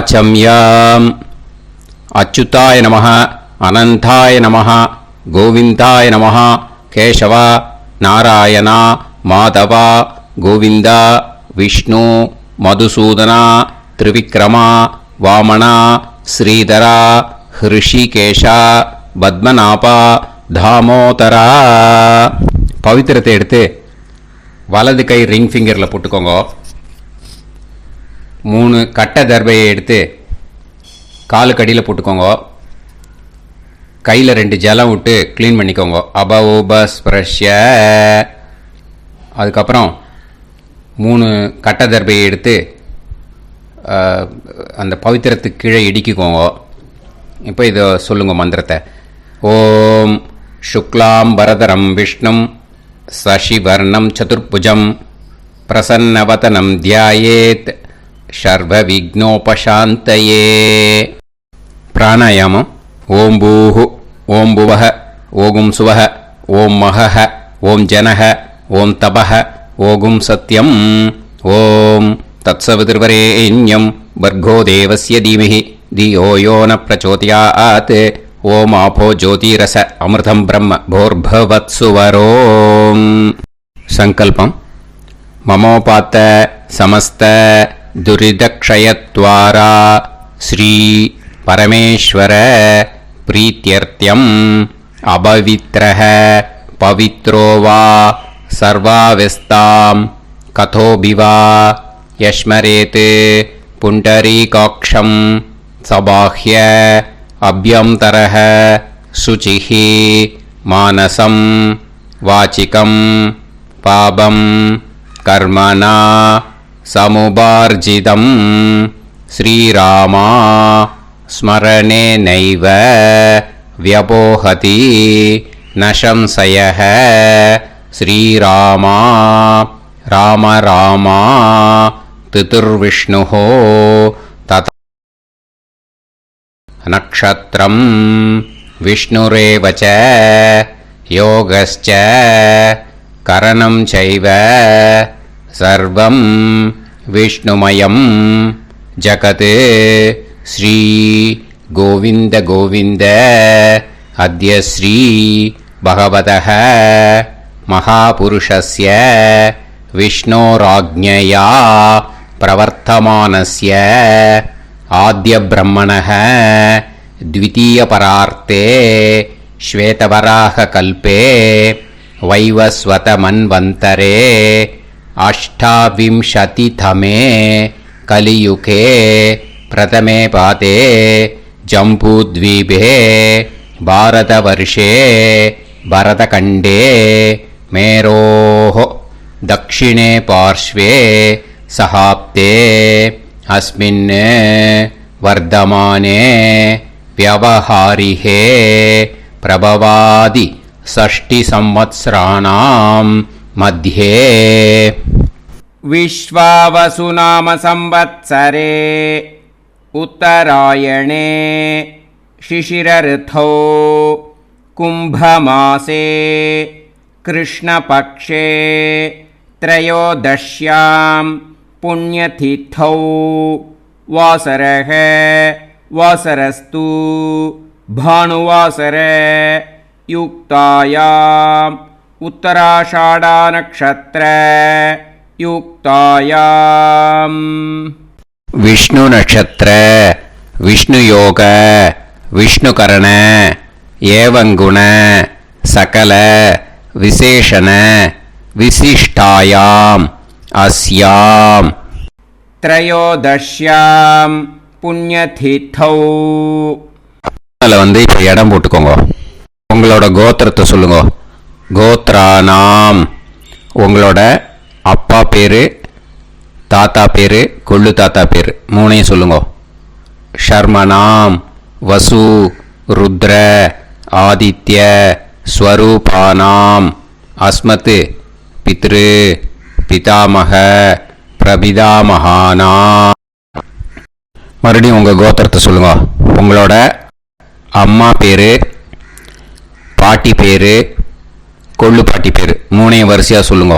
வாச்சம்யாம். அச்சுதாய நமः, அனந்தாய நமः, கோவிந்தாய நமः, கேசவா, நாராயணா, மாதவா, கோவிந்தா, விஷ்ணு, மதுசூதனா, திரிவிக்ரமா, வாமனா, ஸ்ரீதரா, ஹிருஷிகேஷா, பத்மநாபா, தாமோதரா. பவித்திரத்தை எடுத்து வலது கை ரிங் ஃபிங்கரில் போட்டுக்கோங்க. 3 கட்டை தர்பையை எடுத்து காலுக்கடியில் போட்டுக்கோங்க. கையில் 2 ஜலம் விட்டு க்ளீன் பண்ணிக்கோங்க. அபஓபஸ்பிரஷ்ய. அதுக்கப்புறம் 3 கட்டை தர்பையை எடுத்து அந்த பவித்திரத்துக்கு கீழே இடிக்கிக்கோங்க. இப்போ இதை சொல்லுங்க மந்திரத்தை. ஓம் சுக்லாம் வரதரம் விஷ்ணும் சசிவர்ணம் சதுர்புஜம் பிரசன்னவதனம் தியாயேத் சர்வ விக்னோபசாந்தயே. பிராணாயாமம். ஓம் பூஹு, ஓம் புவஹ, ஓகும் சுவஹ, ஓம் மஹஹ, ஓம் ஜனஹ, ஓம் தபஹ, ஓகும் சத்யம். ஓம் தத்சவிதுர்வரேண்யம் வர்கோ தேவஸ்ய தீமஹி தியோ யோ ந பிரச்சோதயாத். ஓம் ஆபோ ஜோதிரச அமிர்தம் பிரம்ம போர்பவத்சுவரோம். சங்கல்பம். மமோபாத்த சமஸ்த துரிதக்ஷயத்வாரா ஸ்ரீ பரமேஸ்வர பிரீத்யர்த்தியம் அபவித்ரஹ பவித்ரோ வா சர்வாவஸ்தாம் கதோபிவா யஸ்மரேத் புண்டரீகாக்ஷம் சபாஹ்ய அப்யந்தரஹ சுசிஹி மானசம் வாச்சிகம் பாபம் கர்மணா சமுபார்ஜிதம் ஸ்ரீராமா ஸ்மரணேனைவ வ்யபோஹதி நசம்சயஹ. ஸ்ரீராமா ராம ராமா திதுர்விஷ்ணுஹ தத நக்ஷத்ரம் விஷ்ணுரேவ ச யோகஸ்ச கரணம் சைவ சர்வம் விஷ்ணுமயம் ஜகத். ஸ்ரீ கோவிந்த கோவிந்த அத்ய ஸ்ரீ பகவதः மகாபுருஷஸ்ய விஷ்ணோராஜ்ஞயா பிரவர்த்தமானஸ்ய ஆத்ய பிரம்மணः द्वितीयपरार्ते श्वेतवराहकल्पे वैवस्वतमन्वन्तरे अष्टाविंशतितमे कलियुगे प्रथमे पादे जम्बूद्वीपे भारतवर्षे भरतखण्डे मेरोः दक्षिणे पार्श्वे सहाब्दे अस्मिन् वर्धमाने व्यवहारिहे प्रभवादि 60 संवत्सराणां मध्ये विश्वावसुनाम संवत्सरे उत्तरायणे शिशिरऋतौ कुम्भमासे कृष्णपक्षे त्रयोदश्यां पुण्यतिथौ वासरः वासरस्तु भानुवासर युक्तायाम् उत्तराषाढनक्षत्र युक्तायाम्. विष्णु नक्षत्र विष्णु योग विष्णुकरण एवं गुण सकल विशेषण विशिष्टायाम् अस्याम् त्रयोदश्यां पुण्यतिथौ. அதில் இப்போ இடம் போட்டுக்கோங்க. உங்களோட கோத்திரத்தை சொல்லுங்க. கோத்ரானாம். உங்களோட அப்பா பேர், தாத்தா பேர், கொள்ளு தாத்தா பேர் 3ஐயும் சொல்லுங்க. ஷர்மனாம் வசு ருத்ர ஆதித்ய ஸ்வரூபானாம் அஸ்மத் பித்ரு பிதாமக பிரபிதாமகானா. மறுபடியும் உங்கள் கோத்திரத்தை சொல்லுங்க. உங்களோட அம்மா பேர், பாட்டி பேர், கொள்ளு பாட்டி பேர் 3ஐயும் வரிசையாக சொல்லுங்க.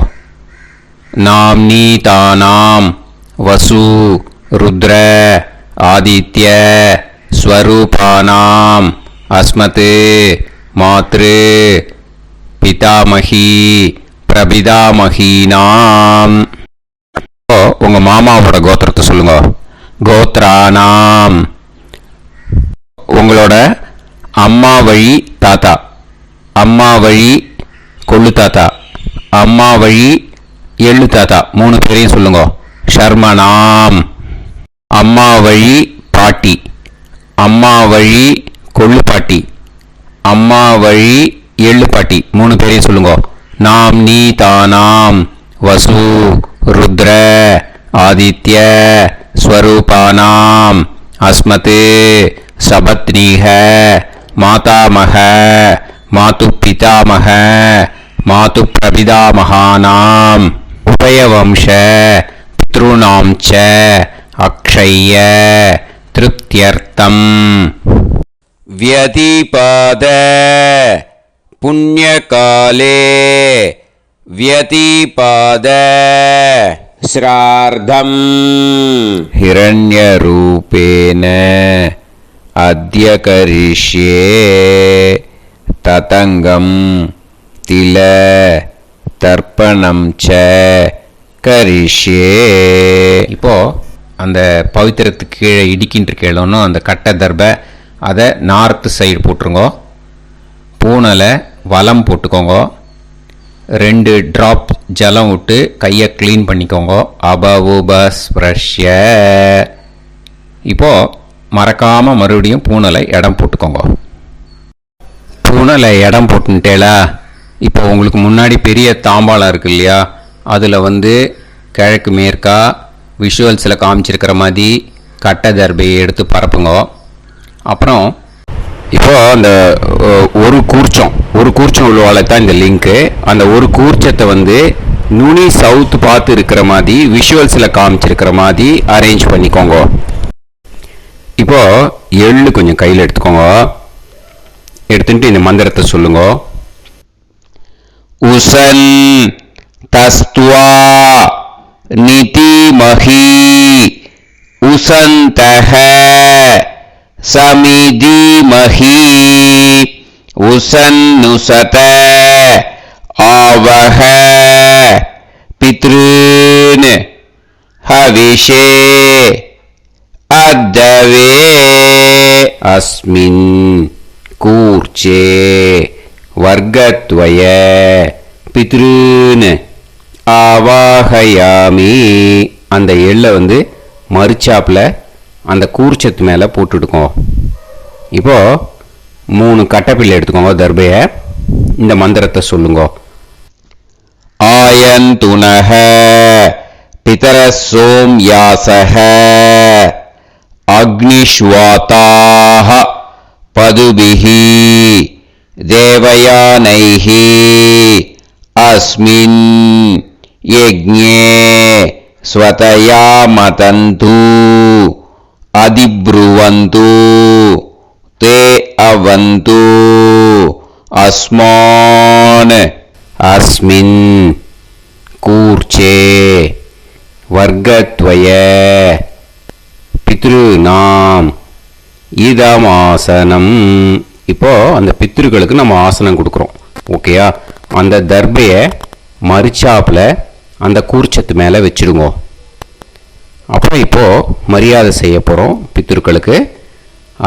நாம்னி தானாம் வசு ருத்ர ஆதித்ய ஸ்வரூபானாம் அஸ்மத் மாத்ரு பிதாமகி பிரபிதாமகீனாம். உங்க மாமாவோட கோத்திரத்தை சொல்லுங்க. கோத்ரானாம். உங்களோட அம்மா வழி தாத்தா, அம்மா வழி கொள்ளு தாத்தா, அம்மா வழி எள்ளு தாத்தா, 3 பேரையும் சொல்லுங்க. ஷர்மனாம். அம்மா வழி பாட்டி, அம்மா வழி கொள்ளு பாட்டி, அம்மா வழி எள்ளு பாட்டி, 3 பேரையும் சொல்லுங்க. நாம் நீ தானாம் வசு ருத்ர ஆதித்ய ஸ்வரூபானாம் அஸ்மத் சபத்னீஹ மாதாமக மாது பிதாமக மாது பிரபிதாமகானாம் உபயவம்ச பித்ருணாம் ச அக்ஷய்ய திருப்தியர்த்தம். व्यतिपाद पुण्यकाले व्यतिपाद श्रार्धम् हिरण्यरूपेण अद्य करिष्ये ततङ्गं तिल தர்ப்பணம் ச கரிஷ்யே. இப்போ அந்த பவித்திரத்துக்கு கீழே இடிக்கின்ற கீழே அந்த கட்டை தர்பை அதை நார்த்து சைடு போட்டுருங்க. பூனலை வலம் போட்டுக்கோங்க. 2 ட்ராப் ஜலம் விட்டு கையை க்ளீன் பண்ணிக்கோங்க. அபவுபஸ்ப்ரஷ்ய. இப்போது மறக்காமல் மறுபடியும் பூனலை இடம் போட்டுக்கோங்க. பூனலை இடம் போட்டுட்டேலா. இப்போ உங்களுக்கு முன்னாடி பெரிய தாம்பாளம் இருக்கு இல்லையா, அதில் கிழக்கு மேற்கா விஷுவல்ஸில் காமிச்சிருக்கிற மாதிரி கட்டை தர்பையை எடுத்து பரப்புங்க. அப்புறம் இப்போது அந்த ஒரு கூர்ச்சம் உள்ளவால தான் இந்த லிங்க்கு. அந்த ஒரு கூர்ச்சத்தை நுனி சவுத்து பார்த்து இருக்கிற மாதிரி விஷுவல்ஸில் காமிச்சிருக்கிற மாதிரி அரேஞ்ச் பண்ணிக்கோங்க. இப்போது எள்ளு கொஞ்சம் கையில் எடுத்துக்கோங்க. எடுத்துட்டு இந்த மந்திரத்தை சொல்லுங்க. உசன் தஸ்துவா நிதிமஹி உசந்தஹ சமிதிமஹி உசன்னுசத ஆவஹ பித்ருன் ஹவிஷே அத்தவே அஸ்மின் கூர்ச்சே வர்க்கத்வய பித்ருன் ஆவாஹயாமி. அந்த எள்ளை மறுச்சாப்பில் அந்த கூர்ச்சத்து மேலே போட்டுடுக்கோ. இப்போது 3 கட்டைப்பிள்ளை எடுத்துக்கோங்க. தர்பையை இந்த மந்திரத்தை சொல்லுங்க. ஆயந்துனஹ பிதர சோம்யாசஹ அக்னிஷ்வாதாஹ பதுபிஹி தேவயானைஹி அஸ்மின் யஜ்ஞே ஸ்வதயா மதந்து அதிப்ருவந்து தே அவது அஸ்மான் அஸ்மின் கூர்ச்சே வர்க்கத்வய பித்ருநாம் இதமாசனம். இப்போ அந்த பித்ருக்களுக்கு நம்ம ஆசனம் கொடுக்குறோம். ஓகேயா? அந்த தர்பையை மறுச்சாப்பில் அந்த கூர்ச்சத்து மேலே வச்சுடுங்க. அப்புறம் இப்போது மரியாதை செய்ய போகிறோம் பித்ருக்களுக்கு.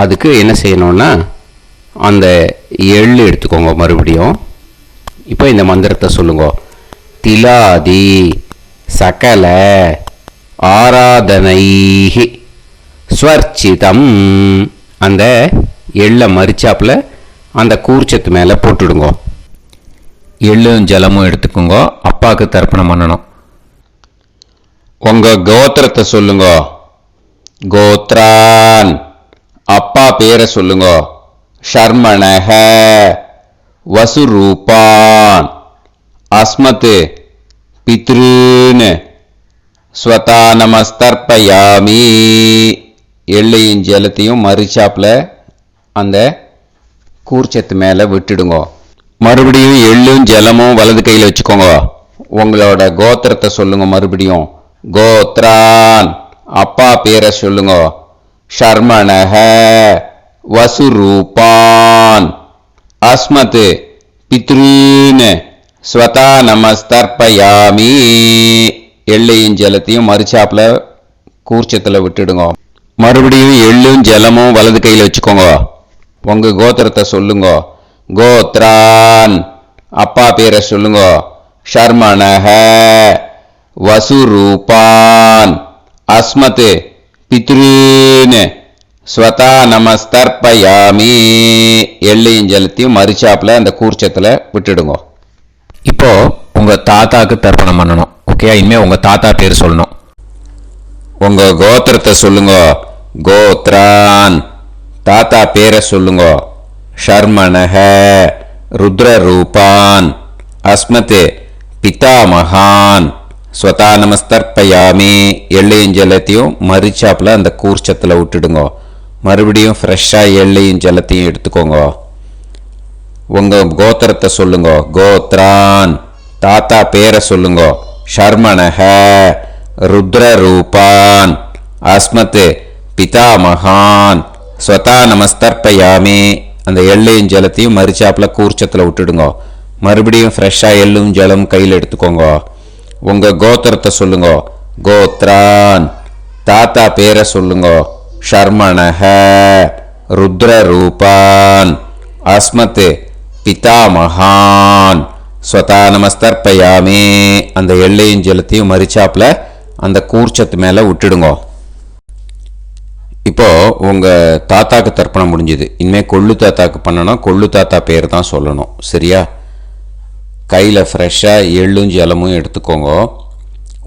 அதுக்கு என்ன செய்யணும்னா அந்த எள்ளு எடுத்துக்கோங்க. மறுபடியும் இப்போ இந்த மந்திரத்தை சொல்லுங்க. திலாதி சகல ஆராதனைஹி ஸ்வர்ச்சிதம். அந்த எள்ளை மரிச்சாப்பில் அந்த கூர்ச்சத்து மேலே போட்டுடுங்க. எள்ளும் ஜலமும் எடுத்துக்கோங்க. அப்பாவுக்கு தர்ப்பணம் பண்ணணும். உங்கள் கோத்திரத்தை சொல்லுங்க. கோத்ரான். அப்பா பேரை சொல்லுங்க. ஷர்மணஹ வசுரூபான் அஸ்மத் பித்ருன் ஸ்வதா நமஸ்தர்ப்பயாமி. எள்ளையும் ஜலத்தையும் மறுச்சாப்பில் அந்த கூர்ச்சத்து மேலே விட்டுடுங்க. மறுபடியும் எள்ளும் ஜலமும் வலது கையில் வச்சுக்கோங்க. உங்களோட கோத்திரத்தை சொல்லுங்க. மறுபடியும் கோத்ரான். அப்பா பேரை சொல்லுங்க. ஷர்மணஹ வசுரூபான் அஸ்மத் பித்ருன் ஸ்வதா நமஸ்தர்ப்பயாமி. எள்ளையும் ஜலத்தையும் மறுச்சாப்புல கூர்ச்சத்தில் விட்டுடுங்க. மறுபடியும் எள்ளும் ஜலமும் வலது கையில் வச்சுக்கோங்க. உங்க கோத்திரத்தை சொல்லுங்க. கோத்ரான் அப்பா பேரை சொல்லுங்க. ஷர்மணஹ வசுரூபான் அஸ்மத் பித்ருன் ஸ்வதா நமஸ்தர்ப்பயாமி. எள்ளையும் ஜலத்தையும் மறுச்சாப்புல அந்த கூர்ச்சத்தில் விட்டுடுங்க. இப்போ உங்க தாத்தாக்கு தர்ப்பணம் பண்ணணும். ஓகே, இனிமே உங்க தாத்தா பேர் சொல்லணும். உங்க கோத்திரத்தை சொல்லுங்க. கோத்ரான் தாத்தா பேரை சொல்லுங்க. ஷர்மணஹ ருத்ரரூபான் அஸ்மத் பிதாமகான் ஸ்வதா நமஸ்தர்ப்பயாமி. எள்ளையும் ஜலத்தையும் மறிச்சாப்புல அந்த கூர்ச்சத்தில் விட்டுடுங்க. மறுபடியும் ஃப்ரெஷ்ஷாக எள்ளையும் ஜலத்தையும் எடுத்துக்கோங்க. உங்க கோத்திரத்தை சொல்லுங்க. கோத்ரான் தாத்தா பேரை சொல்லுங்க. ஷர்மணஹ ருத்ரரூபான் அஸ்மத் பிதாமகான் ஸ்வதா நமஸ்தர்ப்பயாமி. அந்த எள்ளையும் ஜலத்தையும் மறிச்சாப்புல கூர்ச்சத்தில் விட்டுடுங்க. மறுபடியும் ஃப்ரெஷ்ஷாக எள்ளும் ஜலம் கையில் எடுத்துக்கோங்க. உங்க கோத்திரத்தை சொல்லுங்க. கோத்ரான் தாத்தா பேரை சொல்லுங்க. ஷர்மணஹ ருத்ரரூபான் அஸ்மத் பிதாமகான் ஸ்வதா நமஸ்தர்ப்பயாமி. அந்த எள்ளையும் ஜலத்தையும் மறிச்சாப்புல அந்த கூர்ச்சத்து மேலே விட்டுடுங்க. இப்போ உங்க தாத்தாக்கு தர்ப்பணம் முடிஞ்சது. இனிமே கொள்ளு தாத்தாக்கு பண்ணணும். கொள்ளு தாத்தா பேர் தான் சொல்லணும். சரியா? கையில் ஃப்ரெஷ்ஷாக எள்ளும் ஜலமும் எடுத்துக்கோங்க.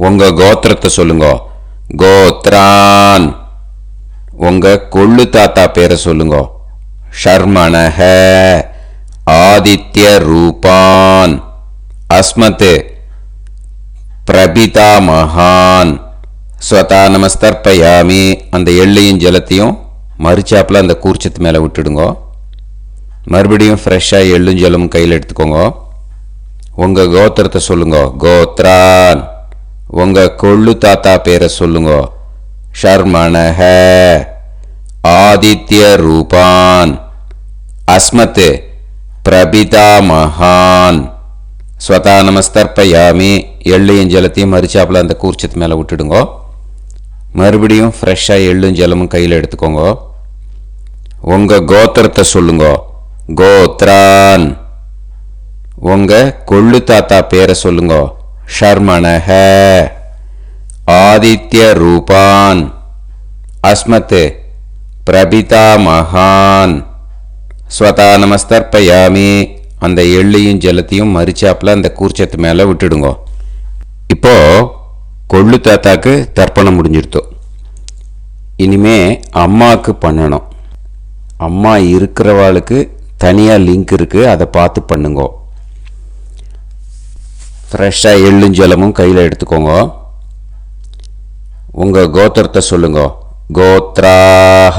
உங்க கோத்திரத்தை சொல்லுங்க. கோத்ரான் உங்க கொள்ளு தாத்தா பேரை சொல்லுங்க. ஷர்மணஹ ஆதித்ய ரூபான் அஸ்மத் பிரபிதாமகான் ஸ்வதா நமஸ்தர்ப்பயாமி. அந்த எள்ளையும் ஜலத்தையும் மறிச்சாப்புல அந்த கூர்ச்சத்து மேலே விட்டுடுங்க. மறுபடியும் ஃப்ரெஷ்ஷாக எள்ளும் ஜலமும் கையில் எடுத்துக்கோங்க. உங்க கோத்திரத்தை சொல்லுங்க. கோத்ரான் உங்க கொள்ளு தாத்தா பேரை சொல்லுங்க. ஷர்மணஹ ஆதித்ய ரூபான் அஸ்மத் பிரபிதாமகான் ஸ்வதா நமஸ்தர்ப்பயாமி. எள்ளையும் ஜலத்தையும் மறிச்சாப்புல அந்த கூர்ச்சத்து மேலே விட்டுடுங்க. மறுபடியும் ஃப்ரெஷ்ஷாக எள்ளும் ஜலமும் கையில் எடுத்துக்கோங்க. உங்க கோத்திரத்தை சொல்லுங்க. கோத்ரான் உங்க கொள்ளு தாத்தா பேரை சொல்லுங்க. ஷர்மணஹ ஆதித்ய ரூபான் அஸ்மத் பிரபிதாமகான் ஸ்வதா நமஸ்தர்ப்பயாமி. அந்த எள்ளையும் ஜலத்தையும் மறிச்சாப்புல அந்த கூர்ச்சத்து மேலே விட்டுடுங்க. இப்போ கொள்ளு தாத்தாக்கு தர்ப்பணம் முடிஞ்சிருத்தோம். இனிமே அம்மாவுக்கு பண்ணணும். அம்மா இருக்கிறவாளுக்கு தனியாக லிங்க் இருக்குது, அதை பார்த்து பண்ணுங்க. ஃப்ரெஷ்ஷாக எள்ளும் ஜலமும் கையில் எடுத்துக்கோங்க. உங்கள் கோத்திரத்தை சொல்லுங்க. கோத்ராஹ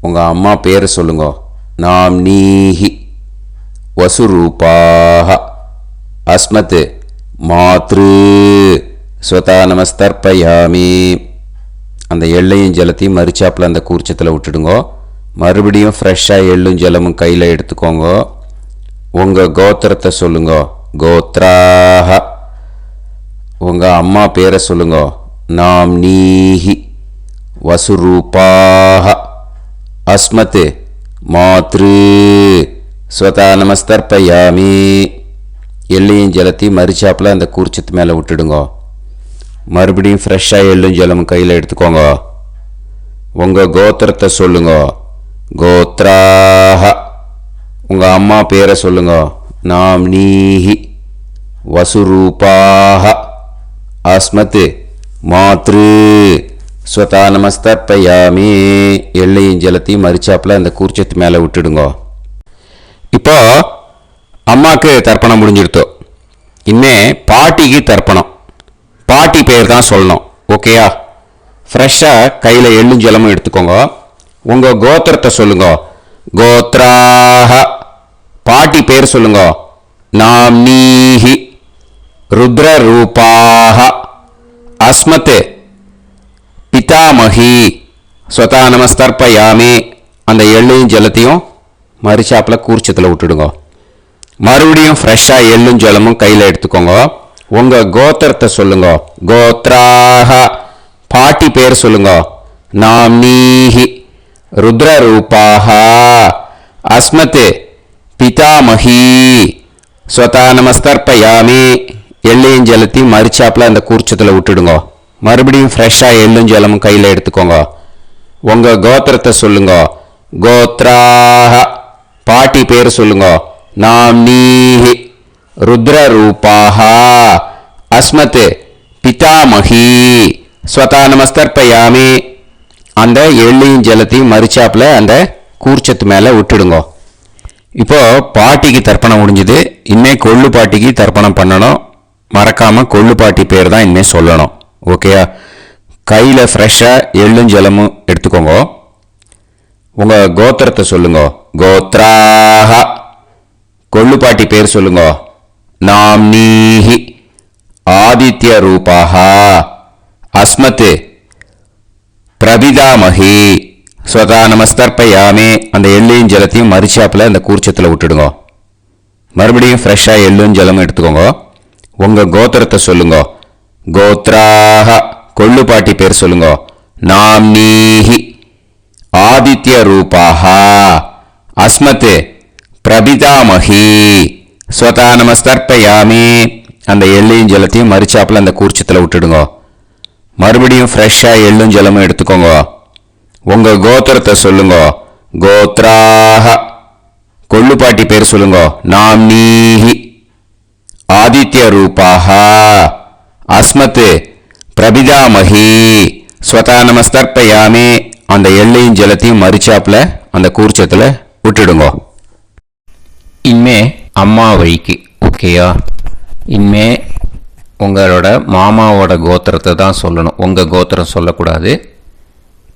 உங்கள் அம்மா பேரை சொல்லுங்க. நாம் நீஹி வசுரூபாஹ அஸ்மத் மாத்ரு ஸ்வதா நமஸ்தர்ப்பயாமி. அந்த எள்ளையும் ஜலத்தையும் மறிச்சாப்புல அந்த கூர்ச்சத்தில் விட்டுடுங்க. மறுபடியும் ஃப்ரெஷ்ஷாக எள்ளும் ஜலமும் கையில் எடுத்துக்கோங்க. உங்கள் கோத்திரத்தை சொல்லுங்க. கோத்ராஹ உங்கள் அம்மா பேரை சொல்லுங்க. நாம் நீஹி வசுரூபாஹ அஸ்மத் மாத்ரு ஸ்வதா நமஸ்தர்ப்பயாமி. எள்ளையும் ஜலத்தையும் மறிச்சாப்புல அந்த கூர்ச்சத்து மேலே விட்டுடுங்க. மறுபடியும் ஃப்ரெஷ்ஷாக எள்ளும் ஜலமும் கையில் எடுத்துக்கோங்க. உங்கள் கோத்திரத்தை சொல்லுங்க. கோத்ராஹ உங்கள் அம்மா பேரை சொல்லுங்க. நாம் நீஹி வசுரூபாஹ அஸ்மத் மாத்ரு ஸ்வதா நமஸ்தர்ப்பயாமி. எள்ளையும் ஜலத்தையும் மறிச்சாப்புல அந்த கூர்ச்சத்து மேலே விட்டுடுங்க. இப்போ அம்மாவுக்கு தர்ப்பணம் முடிஞ்சிருத்தோம். இனிமே பாட்டிக்கு தர்ப்பணம். பாட்டி பேர் தான் சொல்லணும். ஓகேயா? ஃப்ரெஷ்ஷாக கையில் எள்ளும் ஜலமும் எடுத்துக்கோங்க. உங்கள் கோத்திரத்தை சொல்லுங்க. கோத்ராஹ பாட்டி பேர் சொல்லுங்க. நாம் நீஹி ருத்ரரூபாஹ அஸ்மத் பிதாமகி ஸ்வதா நமஸ்தர்ப்பயாமி அந்த எள்ளையும் ஜலத்தையும் மறிச்சாப்பில் கூர்ச்சத்தில் விட்டுடுங்க. மறுபடியும் ஃப்ரெஷ்ஷாக எள்ளும் ஜலமும் கையில் எடுத்துக்கோங்க. உங்கள் கோத்திரத்தை சொல்லுங்க. கோத்ராக பாட்டி பேர் சொல்லுங்க. நாம்னீஹி ருத்ரரூபாக அஸ்மத் பிதாமஹி ஸ்வதா நமஸ்தர்ப்பயாமி எள்ளையும் ஜலத்தையும் மறிச்சாப்பில் அந்த கூர்ச்சத்தில் விட்டுடுங்க. மறுபடியும் ஃப்ரெஷ்ஷாக எள்ளும் ஜலமும் கையில் எடுத்துக்கோங்க. உங்கள் கோத்திரத்தை சொல்லுங்க. கோத்ராக பாட்டி பேர் சொல்லுங்க. நாம்னீஹி ருத்ரரூபாக அஸ்மத் பிதாமஹி ஸ்வதா நமஸ்தர்ப்பயாமி அந்த எள்ளையும் ஜலத்தையும் மறிச்சாப்பில் அந்த கூர்ச்சத்து மேலே விட்டுடுங்க. இப்போ பாட்டிக்கு தர்ப்பணம் முடிஞ்சுது. இனிமே கொள்ளு பாட்டிக்கு தர்ப்பணம் பண்ணணும். மறக்காமல் கொள்ளு பாட்டி பேர் தான் இனிமேல் சொல்லணும். ஓகேயா? கையில் ஃப்ரெஷ்ஷாக எள்ளும் ஜலமும் எடுத்துக்கோங்க. உங்கள் கோத்திரத்தை சொல்லுங்க. கோத்ராக கொள்ளு பாட்டி பேர் சொல்லுங்க. நாம்னீஹி ஆதித்ய ரூபாக அஸ்மத் பிரபிதாமஹி ஸ்வதா நமஸ்தர்ப்பயாமி அந்த எள்ளையும் ஜலத்தையும் மறிச்சாப்பில் அந்த கூர்ச்சத்தில் விட்டுடுங்க. மறுபடியும் ஃப்ரெஷ்ஷாக எள்ளும் ஜலமும் எடுத்துக்கோங்க. உங்கள் கோத்திரத்தை சொல்லுங்க. கோத்ராக கொள்ளு பாட்டி பேர் சொல்லுங்க. நாம்னீஹி ஆதித்ய ரூபாக அஸ்மத் பிரபிதாமஹி ஸ்வதா நமஸ்தர்ப்பயாமி அந்த எள்ளையும் ஜலத்தையும் மறிச்சாப்பில் அந்த கூர்ச்சத்தில் விட்டுடுங்க. மறுபடியும் ஃப்ரெஷ்ஷாக எள்ளும் ஜலமும் எடுத்துக்கோங்க. உங்கள் கோத்திரத்தை சொல்லுங்க. கோத்ராக கொள்ளு பாட்டி பேர் சொல்லுங்க. நாம்னீஹி ஆதித்ய ரூபாக அஸ்மத் பிரபிதாமஹி ஸ்வதா நமஸ்தர்ப்பயாமி அந்த எள்ளையும் ஜலத்தையும் மறிச்சாப்பில் அந்த கூர்ச்சத்தில் விட்டுடுங்க. இனிமே அம்மா வழிக்கு. ஓகேயா? இனிமே உங்களோட மாமாவோட கோத்திரத்தை தான் சொல்லணும். உங்கள் கோத்திரம் சொல்லக்கூடாது.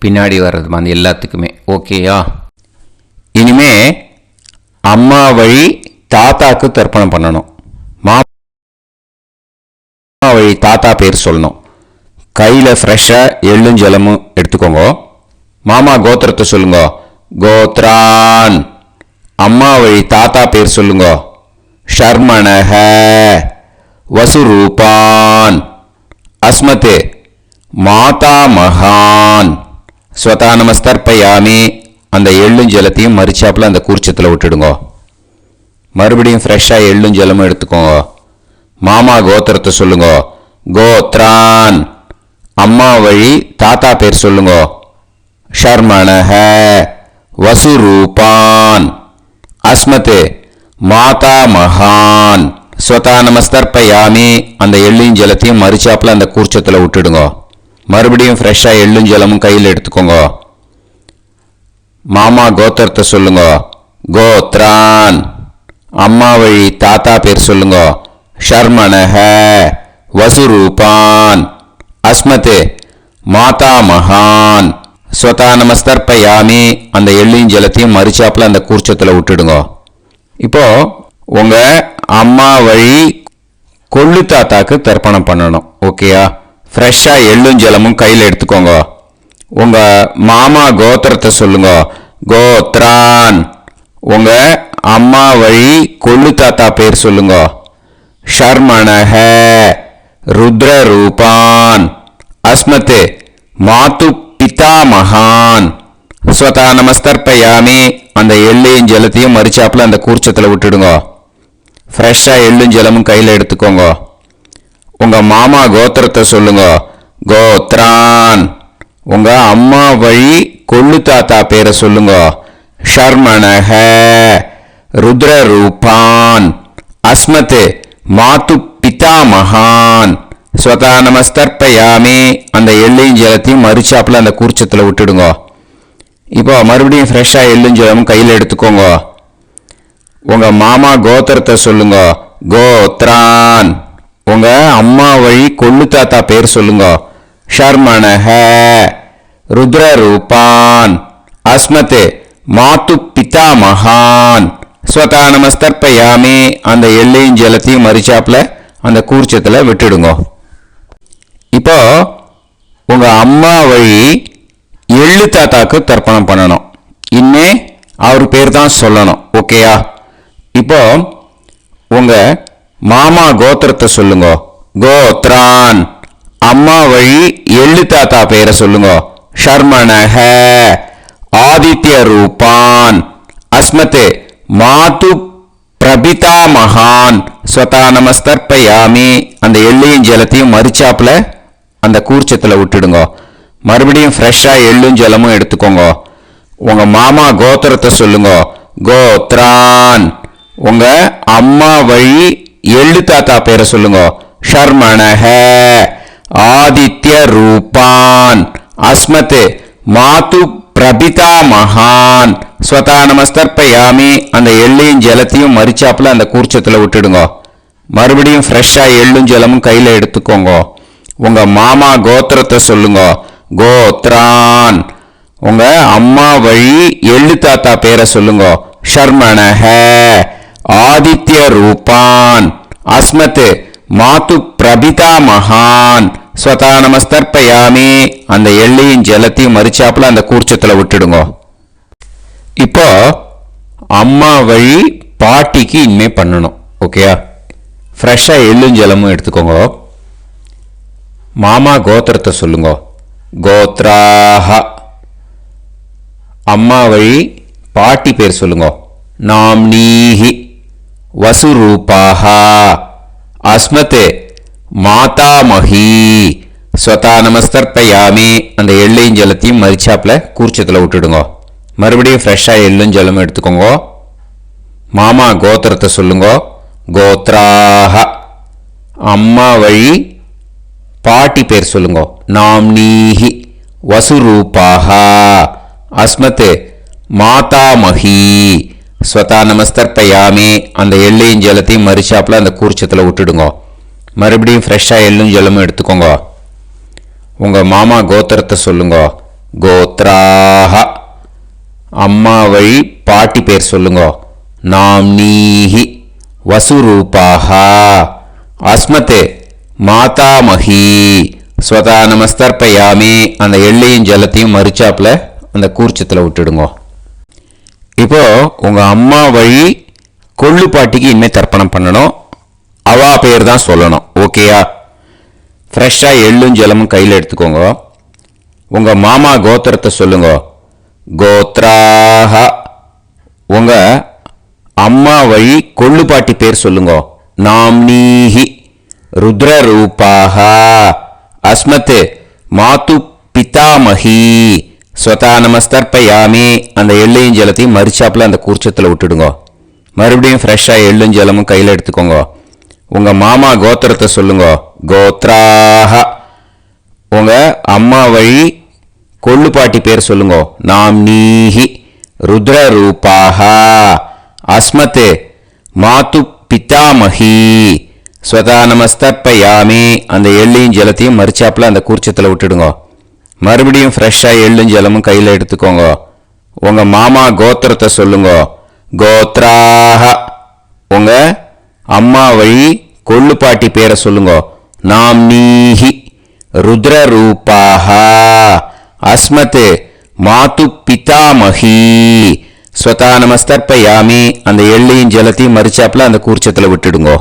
பின்னாடி வர்றது மாதிரி எல்லாத்துக்குமே. ஓகேயா? இனிமே அம்மா வழி தாத்தாக்கு தர்ப்பணம் பண்ணணும். மாமா வழி தாத்தா பேர் சொல்லணும். கையில் ஃப்ரெஷ்ஷாக எள்ளும் ஜலமும் எடுத்துக்கோங்க. மாமா கோத்திரத்தை சொல்லுங்க. கோத்ரான் அம்மா வழி தாத்தா பேர் சொல்லுங்க. ஷர்மணஹ வசுரூபான் அஸ்மத் மாதா மகான் ஸ்வதா நமஸ்தர்ப்பயாமி அந்த எள்ளும் ஜலத்தையும் மறிச்சாப்பில் அந்த கூர்ச்சத்தில் விட்டுடுங்க. மறுபடியும் ஃப்ரெஷ்ஷாக எள்ளும் ஜலமும் எடுத்துக்கோங்க. மாமா கோத்திரத்தை சொல்லுங்க. கோத்ரான் அம்மா வழி தாத்தா பேர் சொல்லுங்க. ஷர்மணஹ வசுரூபான் அஸ்மத் மாதா மகான் ஸ்வதா நமஸ்தர்ப்பயாமி அந்த எள்ளும் ஜலத்தையும் மறிச்சாப்பில் அந்த கூர்ச்சத்தில் விட்டுடுங்க. மறுபடியும் ஃப்ரெஷ்ஷாக எள்ளும் ஜலமும் கையில் எடுத்துக்கோங்க. மாமா கோத்திரத்தை சொல்லுங்க. கோத்ரான் அம்மா வழி தாத்தா பேர் சொல்லுங்க. ஷர்மணஹ வசுரூபான் அஸ்மத் மாதா மகான் ஸ்வதா நமஸ்தர்ப்பயாமி அந்த எள்ளையும் ஜலத்தையும் மறிச்சாப்பில் அந்த கூர்ச்சத்தில் விட்டுடுங்க. இப்போ உங்கள் அம்மா வழி கொள்ளு தாத்தாக்கு தர்ப்பணம் பண்ணணும். ஓகேயா? ஃப்ரெஷ்ஷாக எள்ளும் ஜலமும் கையில் எடுத்துக்கோங்க. உங்கள் மாமா கோத்திரத்தை சொல்லுங்க. கோத்ரான் உங்கள் அம்மா வழி கொள்ளு தாத்தா பேர் சொல்லுங்க. ஷர்மணஹ ருத்ரரூபான் அஸ்மத் மாது பிதாமகான் ஸ்வதா நமஸ்தர்ப்பயாமி அந்த எள்ளையும் ஜலத்தையும் மறிச்சாப்பில் அந்த கூர்ச்சத்தில் விட்டுடுங்க. ஃப்ரெஷ்ஷாக எள்ளும் ஜலமும் கையில் எடுத்துக்கோங்க. உங்கள் மாமா கோத்திரத்தை சொல்லுங்க. கோத்ரான் உங்கள் அம்மா வழி கொள்ளு தாத்தா பேரை சொல்லுங்க. ஷர்மணஹ ருத்ரரூபான் அஸ்மத் மாது பிதாமகான் ஸ்வதா நமஸ்தர்ப்பயாமி அந்த எள்ளையும் ஜலத்தையும் மறிச்சாப்பில் அந்த கூர்ச்சத்தில் விட்டுடுங்க. இப்போ மறுபடியும் ஃப்ரெஷ்ஷாக எள்ளும் ஜலமும் கையில் எடுத்துக்கோங்க. உங்கள் மாமா கோத்திரத்தை சொல்லுங்க. கோத்ரான் உங்கள் அம்மா வழி கொள்ளு தாத்தா பேர் சொல்லுங்க. ஷர்மணஹ ருத்ரரூபான் அஸ்மத் மாது பிதாமகான் ஸ்வதா நமஸ்தர்ப்பயாமி அந்த எள்ளையும் ஜலத்தையும் மறிச்சாப்பில் அந்த கூர்ச்சத்தில் விட்டுடுங்க. இப்போ உங்கள் அம்மா வழி எள்ளு தாத்தாக்கு தர்ப்பணம் பண்ணணும். இனிமே அவர் பேர் தான் சொல்லணும். ஓகேயா? இப்போ உங்க மாமா கோத்திரத்தை சொல்லுங்க. கோத்ரான். அம்மா வழி எள்ளு தாத்தா பேரை சொல்லுங்க. ஷர்மணஹ. ஆதித்ய ரூபான். அஸ்மத் மாது பிரபிதா மகான் ஸ்வதா நமஸ்தர்ப்பயாமி. அந்த எள்ளையும் ஜலத்தையும் மறிச்சாப்புல அந்த கூர்ச்சத்துல விட்டுடுங்க. மறுபடியும் ஃப்ரெஷ்ஷா எள்ளும் ஜலமும் எடுத்துக்கோங்க. உங்க மாமா கோத்திரத்தை சொல்லுங்க. கோத்ரான். உங்க அம்மா வழி எள்ளு தாத்தா பேரை சொல்லுங்க. ஷர்மணஹ. ஆதித்ய ரூபான். அஸ்மத் மாது பிரபிதா மகான் ஸ்வதா நமஸ்தர்ப்பயாமி. அந்த எள்ளையும் ஜலத்தையும் மறிச்சாப்புல அந்த கூர்ச்சத்துல விட்டுடுங்க. மறுபடியும் ஃப்ரெஷ்ஷா எள்ளும் ஜலமும் கையில எடுத்துக்கோங்க. உங்க மாமா கோத்திரத்தை சொல்லுங்க. கோத்ரான். உங்க அம்மா வழி எள்ளு தாத்தா பேரை சொல்லுங்க. ஷர்மணஹ. ஆதித்ய ரூபான். அஸ்மத் மாது பிரபிதா மகான் ஸ்வதா நமஸ்தர்ப்பயாமி. அந்த எள்ளையும் ஜலத்தையும் மறிச்சாப்புல அந்த கூர்ச்சத்துல விட்டுடுங்க. இப்போ அம்மா வழி பாட்டிக்கு இனிமே பண்ணணும். ஓகேயா? ஃப்ரெஷ்ஷா எள்ளும் ஜலமும் எடுத்துக்கோங்க. மாமா கோத்திரத்தை சொல்லுங்க. கோத்ராஹ. அம்மா வழி பாட்டி பேர் சொல்லுங்க. நாம்னீஹி. வசுரூபாஹ. அஸ்மத் மாதாமஹி ஸ்வதா நமஸ்தர்ப்பயாமி. அந்த எள்ளையும் ஜலத்தையும் மறிச்சாப்புல கூர்ச்சத்தில் விட்டுடுங்க. மறுபடியும் ஃப்ரெஷ்ஷாக எள்ளும் ஜலமும் எடுத்துக்கோங்க. மாமா கோத்திரத்தை சொல்லுங்க. கோத்ராஹ. அம்மா வழி பாட்டி பேர் சொல்லுங்க. நாம்னீஹி. வசுரூபாஹ. அஸ்மத் மாதாமஹி ஸ்வதா நமஸ்தர்ப்பயாமி. அந்த எள்ளையும் ஜலத்தையும் மறிச்சாப்புல அந்த கூர்ச்சத்தில் விட்டுடுங்க. மறுபடியும் ஃப்ரெஷ்ஷாக எள்ளும் ஜலமும் எடுத்துக்கோங்க. உங்கள் மாமா கோத்திரத்தை சொல்லுங்க. கோத்ராஹ. அம்மா வழி பாட்டி பேர் சொல்லுங்க. நாம்னீஹி. வசுரூபாஹ. அஸ்மத் மாதாமஹி ஸ்வதா நமஸ்தர்ப்பயாமி. அந்த எள்ளையும் ஜலத்தையும் மறிச்சாப்புல அந்த கூர்ச்சத்தில் விட்டுடுங்க. இப்போ உங்க அம்மா வழி கொள்ளு பாட்டிக்கு இனிமே தர்ப்பணம் பண்ணணும். அவா பேர் தான் சொல்லணும். ஓகேயா? ஃப்ரெஷ்ஷா எள்ளும் ஜலமும் கையில் எடுத்துக்கோங்க. உங்க மாமா கோத்திரத்தை சொல்லுங்க. கோத்ராஹ. உங்க அம்மா வழி கொள்ளு பாட்டி பேர் சொல்லுங்க. நாம்னீஹி. ருத்ரரூபாஹ. அஸ்மத் மாது பிதாமஹி ஸ்வதா நமஸ்தர்ப்பயாமி. அந்த எள்ளையும் ஜலத்தையும் மறிச்சாப்புல அந்த கூர்ச்சத்தில் விட்டுடுங்க. மறுபடியும் ஃப்ரெஷ்ஷாக எள்ளும் ஜலமும் கையில் எடுத்துக்கோங்க. உங்க மாமா கோத்திரத்தை சொல்லுங்க. கோத்ராஹ. உங்க அம்மா வழி கொள்ளு பாட்டி பேர் சொல்லுங்க. நாம்னீஹி. ருத்ரரூபாஹ. அஸ்மத் மாது பிதாமஹி ஸ்வதா நமஸ்தர்ப்பயாமி. அந்த எள்ளையும் ஜலத்தையும் மறிச்சாப்புல அந்த கூர்ச்சத்தில் விட்டுடுங்க. மறுபடியும் ஃப்ரெஷ்ஷாக எள்ளும் ஜலமும் கையில் எடுத்துக்கோங்க. உங்க மாமா கோத்திரத்தை சொல்லுங்க. கோத்ராஹ. உங்க அம்மா வழி கொள்ளு பாட்டி பேரை சொல்லுங்க. நாம்னீஹி. ருத்ரரூபாஹ. அஸ்மத் மாது பிதாமஹி ஸ்வதா நமஸ்தர்ப்பயாமி. அந்த எள்ளையும் ஜலத்தையும் மறிச்சாப்புல அந்த கூர்ச்சத்தில் விட்டுடுங்க.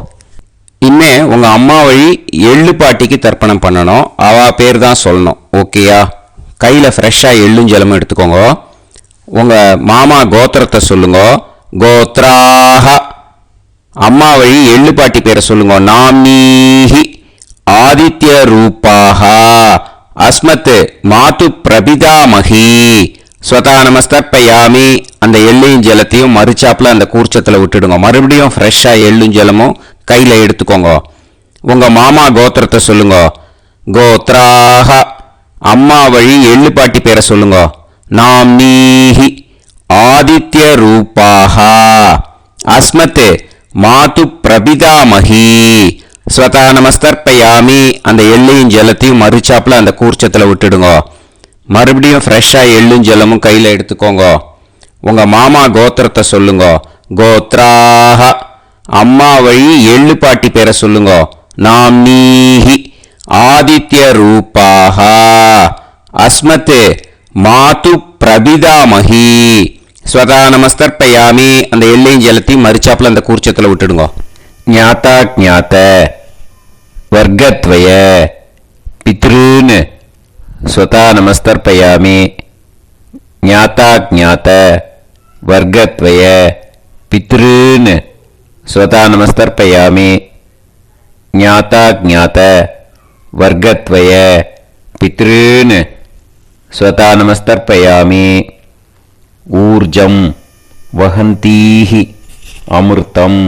இனிமே உங்க அம்மா வழி எள்ளு பாட்டிக்கு தர்ப்பணம் பண்ணணும். அவ பேர் தான் சொல்லணும். ஓகேயா? கையில் ஃப்ரெஷ்ஷாக எள்ளும் ஜலமும் எடுத்துக்கோங்க. உங்க மாமா கோத்திரத்தை சொல்லுங்க. கோத்ராஹ. அம்மா வழி எள்ளு பாட்டி பேரை சொல்லுங்க. நாம்னீஹி. ஆதித்ய ரூபாஹ. அஸ்மத் மாது பிரபிதாமஹி ஸ்வதா நமஸ்தர்ப்பயாமி. அந்த எள்ளையும் ஜலத்தையும் மறிச்சாப்புல அந்த கூர்ச்சத்தில் விட்டுடுங்க. மறுபடியும் ஃப்ரெஷ்ஷாக எள்ளும் ஜலமும் கையில் எடுத்துக்கோங்க. உங்க மாமா கோத்திரத்தை சொல்லுங்க. கோத்ராஹ. அம்மா வழி எள்ளு பாட்டி பேரை சொல்லுங்க. நாம்னீஹி. ஆதித்ய ரூபாஹ. அஸ்மத் மாது பிரபிதாமஹி ஸ்வதா நமஸ்தர்ப்பயாமி. அந்த எள்ளையும் ஜலத்தையும் மறிச்சாப்புல அந்த கூர்ச்சத்தில் விட்டுடுங்க. மறுபடியும் ஃப்ரெஷ்ஷாக எள்ளும் ஜலமும் கையில் எடுத்துக்கோங்க. உங்க மாமா கோத்திரத்தை சொல்லுங்க. கோத்ராஹ. அம்மா வழி எள்ளு பாட்டி பேரை சொல்லுங்க. நாம்னீஹி. ஆதித்ய ரூபாஹ. அஸ்மத் மாது பிரபிதாமகி. ஸ்வதா நமஸ்தர்ப்பயாமி. அந்த எல்லையும் ஜலத்தையும் மறிச்சாப்புல அந்த கூர்ச்சத்தில் விட்டுடுங்க. ஞாதா ஞாத வர்க்கத்வய பித்ருன் ஸ்வதா நமஸ்தர்ப்பயாமி. ஞாதா ஞாத வர்க்கத்வய பித்ருன் ஸ்வதா நமஸ்தர்ப்பயாமி. ஞாதா ஞாத வர்க்கத்வய பித்ருன் ஸ்வதா நமஸ்தர்ப்பயாமி. ஊர்ஜம் வஹந்தீஹி அமிர்தம்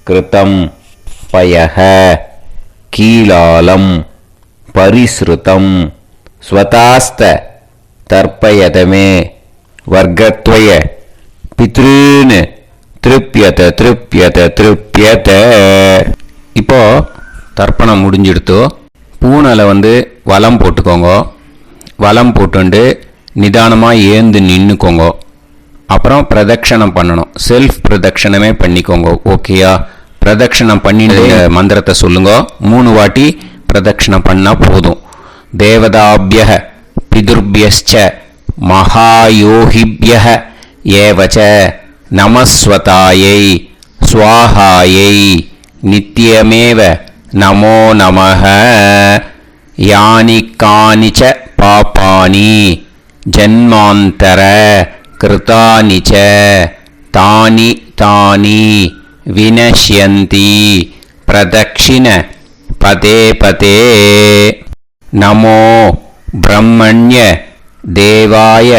கிருதம் பயஹ கீலாலம் பரிஸ்ருதம் ஸ்வதாஸ்த தர்ப்பயதமே வர்க்கத்வய பித்ருன் திருப்யத திருப்யத திருப்யத. இப்போ தர்ப்பணம் முடிஞ்சிடுத்தோ. பூனலை வலம் போட்டுக்கோங்க. வலம் போட்டுண்டு நிதானமாக ஏந்து நின்றுக்கோங்க. அப்புறம் பிரதட்சணம் பண்ணணும். செல்ஃப் பிரதட்சணமே பண்ணிக்கோங்க. ஓகேயா? பிரதட்சணம் பண்ணிட்டு மந்திரத்தை சொல்லுங்க. 3 வாட்டி பிரதட்சணம் பண்ணால் போதும். தேவதாபிய பிதுர்பியச்ச மகாயோகிபிய ஏவச்ச நமஸ்வதாயை ஸ்வாஹாயை நித்யமேவ நமோ நமஹ. யானி கானிச்ச பாபானி ஜன்மாந்தர கிருதானி ச தானி தானி வினஷ்யந்தி பிரதக்ஷிண பதே பதே. நமோ பிரம்மண்ய தேவாய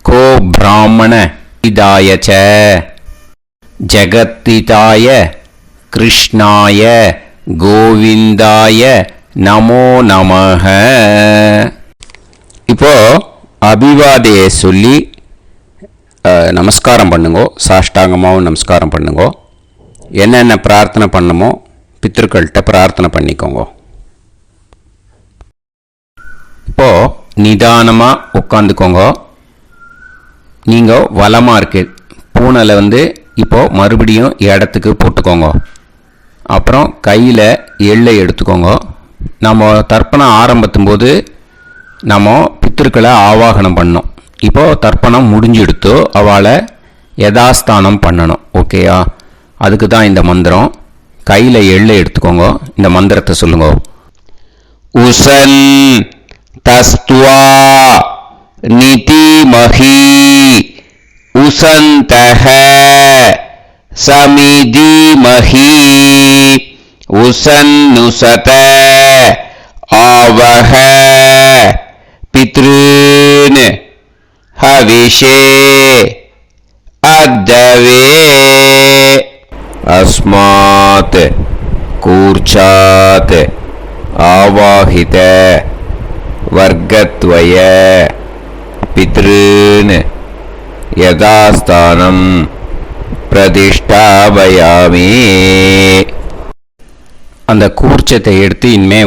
கோ பிராமண இதாய ச ஜகத்திதாய கிருஷ்ணாய கோவிந்தாய நமோ நமஹ. இப்போ அபிவாதையை சொல்லி நமஸ்காரம் பண்ணுங்கோ. சாஷ்டாங்கமாகவும் நமஸ்காரம் பண்ணுங்கோ. என்னென்ன பிரார்த்தனை பண்ணமோ பித்ருக்கள்கிட்ட பிரார்த்தனை பண்ணிக்கோங்க. இப்போ நிதானமாக உட்காந்துக்கோங்க. நீங்கள் வலமாக இருக்கு பூனலை இப்போ மறுபடியும் இடத்துக்கு போட்டுக்கோங்க. அப்புறம் கையில் எள்ளை எடுத்துக்கோங்க. நம்ம தர்ப்பணம் ஆரம்பிக்கும் போது நம்ம பித்திருக்களை ஆவாகனம் பண்ணோம். இப்போது தர்ப்பணம் முடிஞ்செடுத்தோ அவளை யதாஸ்தானம் பண்ணணும். ஓகேயா? அதுக்கு தான் இந்த மந்திரம். கையில் எள்ளை எடுத்துக்கோங்க. இந்த மந்திரத்தை சொல்லுங்க. உசன் தஸ்துவா நிதிமஹி உசந்தஹ சமிதிமஹி உசன்னுசத ஆவஹ பித்ருன் ஹவிஷே அத்தவே. அஸ்மாத் கூர்ச்சாத் ஆவாஹித வர்க்கத்வய பித்ருன் யதாஸ்தானம் பிரதிஷ்டாபயாமி. அந்த கூர்ச்சத்தை எடுத்து இனிமே